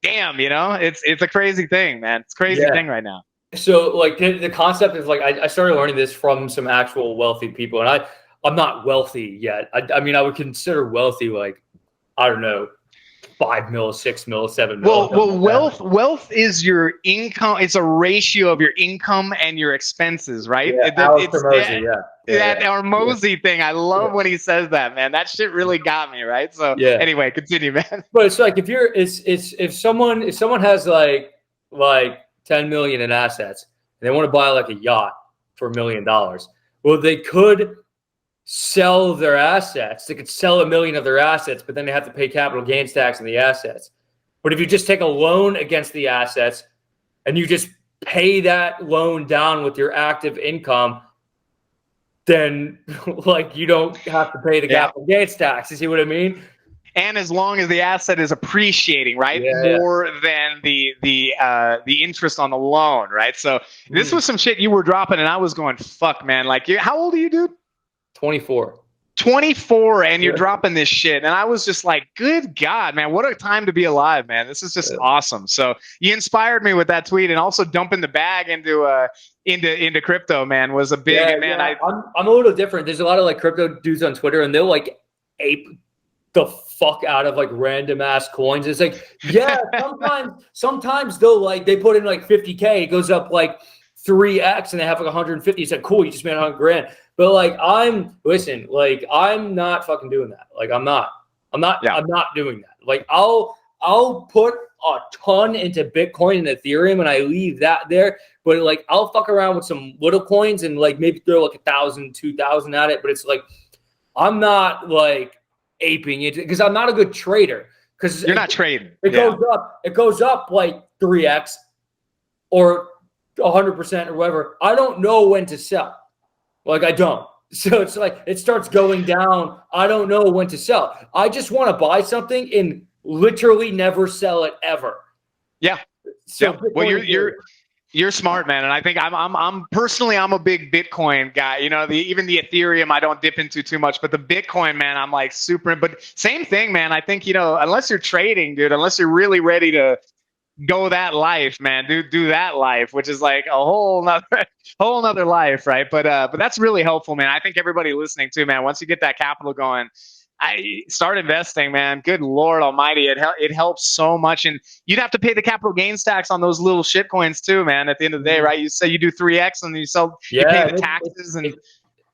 damn, it's a crazy thing, man. It's a crazy thing right now. So like the concept is like, I started learning this from some actual wealthy people, and I'm not wealthy yet. I mean, I would consider wealthy, like, I don't know, 5 mil, 6 mil, 7 mil. Well, wealth is your income. It's a ratio of your income and your expenses, right? Yeah, That Hormozy thing. I love when he says that, man. That shit really got me, right? So anyway, continue, man. But it's like if someone has like 10 million in assets and they want to buy like a yacht for $1 million, well, they could sell their assets. They could sell 1 million of their assets, but then they have to pay capital gains tax on the assets. But if you just take a loan against the assets and you just pay that loan down with your active income, then like you don't have to pay the capital gains tax. You see what I mean? And as long as the asset is appreciating, right, more than the interest on the loan, right? So this was some shit you were dropping, and I was going, "Fuck, man!" Like, how old are you, dude? 24. 24, and you're dropping this shit, and I was just like, "Good God, man! What a time to be alive, man! This is just awesome." So you inspired me with that tweet, and also dumping the bag into crypto, man, was a big man. I'm a little different. There's a lot of like crypto dudes on Twitter, and they'll like ape the fuck out of like random ass coins. It's like, sometimes they'll like, they put in like 50K, it goes up like 3x, and they have like 150. It's like, cool, you just made $100,000. But like, I'm not fucking doing that. Like, I'm not doing that. Like, I'll put a ton into Bitcoin and Ethereum, and I leave that there. But like, I'll fuck around with some little coins and like maybe throw like 1,000, 2,000 at it. But it's like, I'm not like aping it, because I'm not a good trader. Because you're not trading. It goes up like 3x or 100% or whatever. I don't know when to sell. Like, I don't. So it's like it starts going down. I don't know when to sell. I just want to buy something and literally never sell it ever. Yeah. So well, you're smart, man, and I think I'm personally a big Bitcoin guy. Even the Ethereum I don't dip into too much, but the Bitcoin, man, I'm like super. But same thing, man. I think unless you're trading, dude, unless you're really ready to go that life, man, do that life, which is like a whole nother life, right? But that's really helpful, man. I think everybody listening too, man, once you get that capital going, I start investing, man. Good Lord Almighty, it helps so much, and you'd have to pay the capital gains tax on those little shit coins too, man. At the end of the day, right? You say you do 3x, and you pay the taxes, and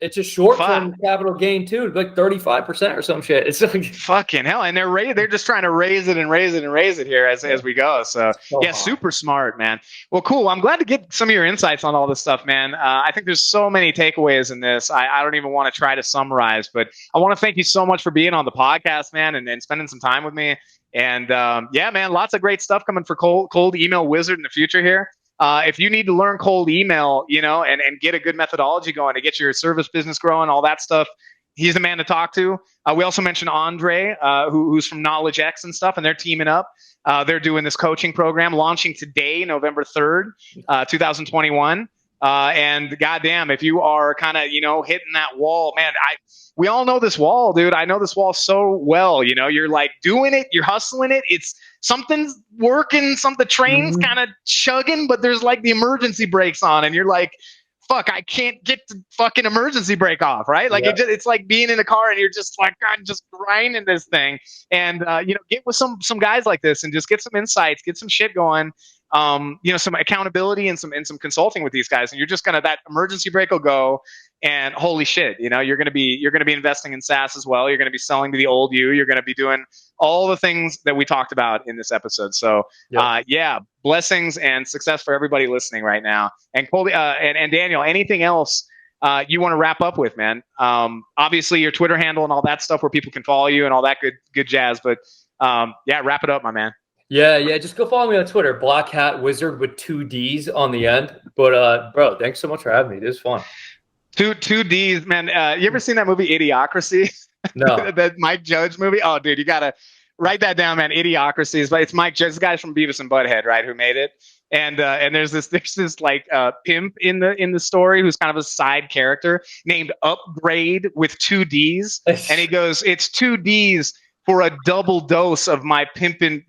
it's a short-term capital gain too, like 35% or some shit. It's like fucking hell, and they're just trying to raise it and raise it and raise it here as we go. So super smart, man. Well, cool. I'm glad to get some of your insights on all this stuff, man. I think there's so many takeaways in this. I don't even want to try to summarize, but I want to thank you so much for being on the podcast, man, and spending some time with me. And man, lots of great stuff coming for Cold Email Wizard in the future here. If you need to learn cold email, and get a good methodology going to get your service business growing, all that stuff, he's the man to talk to. We also mentioned Andre, who's from Knowledge X and stuff, and they're teaming up. They're doing this coaching program launching today, November 3rd, 2021. And goddamn, if you are kind of, hitting that wall, man, we all know this wall, dude. I know this wall so well. You're like doing it, you're hustling it. It's something's working, the train's kind of chugging, but there's like the emergency brakes on, and you're like, fuck, I can't get the fucking emergency brake off, right? Like Yeah. it's like being in a car and you're just like, God, just grinding this thing. And get with some guys like this and just get some insights, get some shit going. Some accountability and some consulting with these guys, and you're just gonna that emergency brake will go. And holy shit, you're gonna be investing in SaaS as well. You're gonna be selling to the old you. You're gonna be doing all the things that we talked about in this episode. So yeah, blessings and success for everybody listening right now. And Colby and Daniel, anything else you want to wrap up with, man? Obviously your Twitter handle and all that stuff where people can follow you and all that good jazz. But yeah, wrap it up, my man. Yeah. Just go follow me on Twitter, Black Hat Wizard with 2 D's on the end. But bro, thanks so much for having me. This is fun. Two D's, man. You ever seen that movie Idiocracy? No. That Mike Judge movie? Oh, dude, you gotta write that down, man. Idiocracy but it's Mike Judge, the guy from Beavis and Butthead, right? Who made it? And there's this like pimp in the story who's kind of a side character named Upgrade with 2 D's, and he goes, "It's 2 D's for a double dose of my pimpin'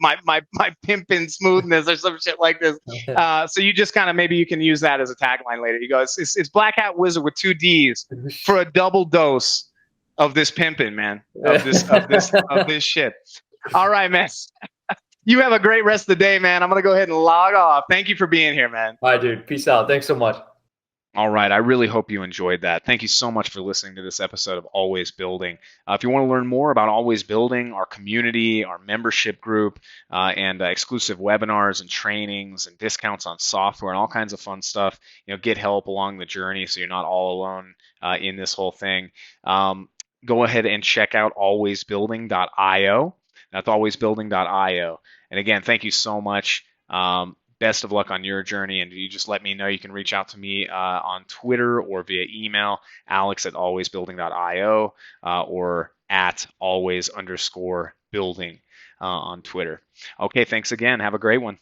smoothness," or some shit like this. So you just kind of maybe you can use that as a tagline later. You go, it's Black Hat Wizard with 2 D's for a double dose of this pimpin', man, of this shit. All right, man. You have a great rest of the day, man. I'm gonna go ahead and log off. Thank you for being here, man. Bye, dude. Peace out. Thanks so much. All right. I really hope you enjoyed that. Thank you so much for listening to this episode of Always Building. If you want to learn more about Always Building, our community, our membership group, and exclusive webinars and trainings and discounts on software and all kinds of fun stuff, get help along the journey so you're not all alone in this whole thing. Go ahead and check out alwaysbuilding.io. That's alwaysbuilding.io. And again, thank you so much. Best of luck on your journey, and you just let me know. You can reach out to me on Twitter or via email, alex@alwaysbuilding.io or at always_building on Twitter. Okay, thanks again. Have a great one.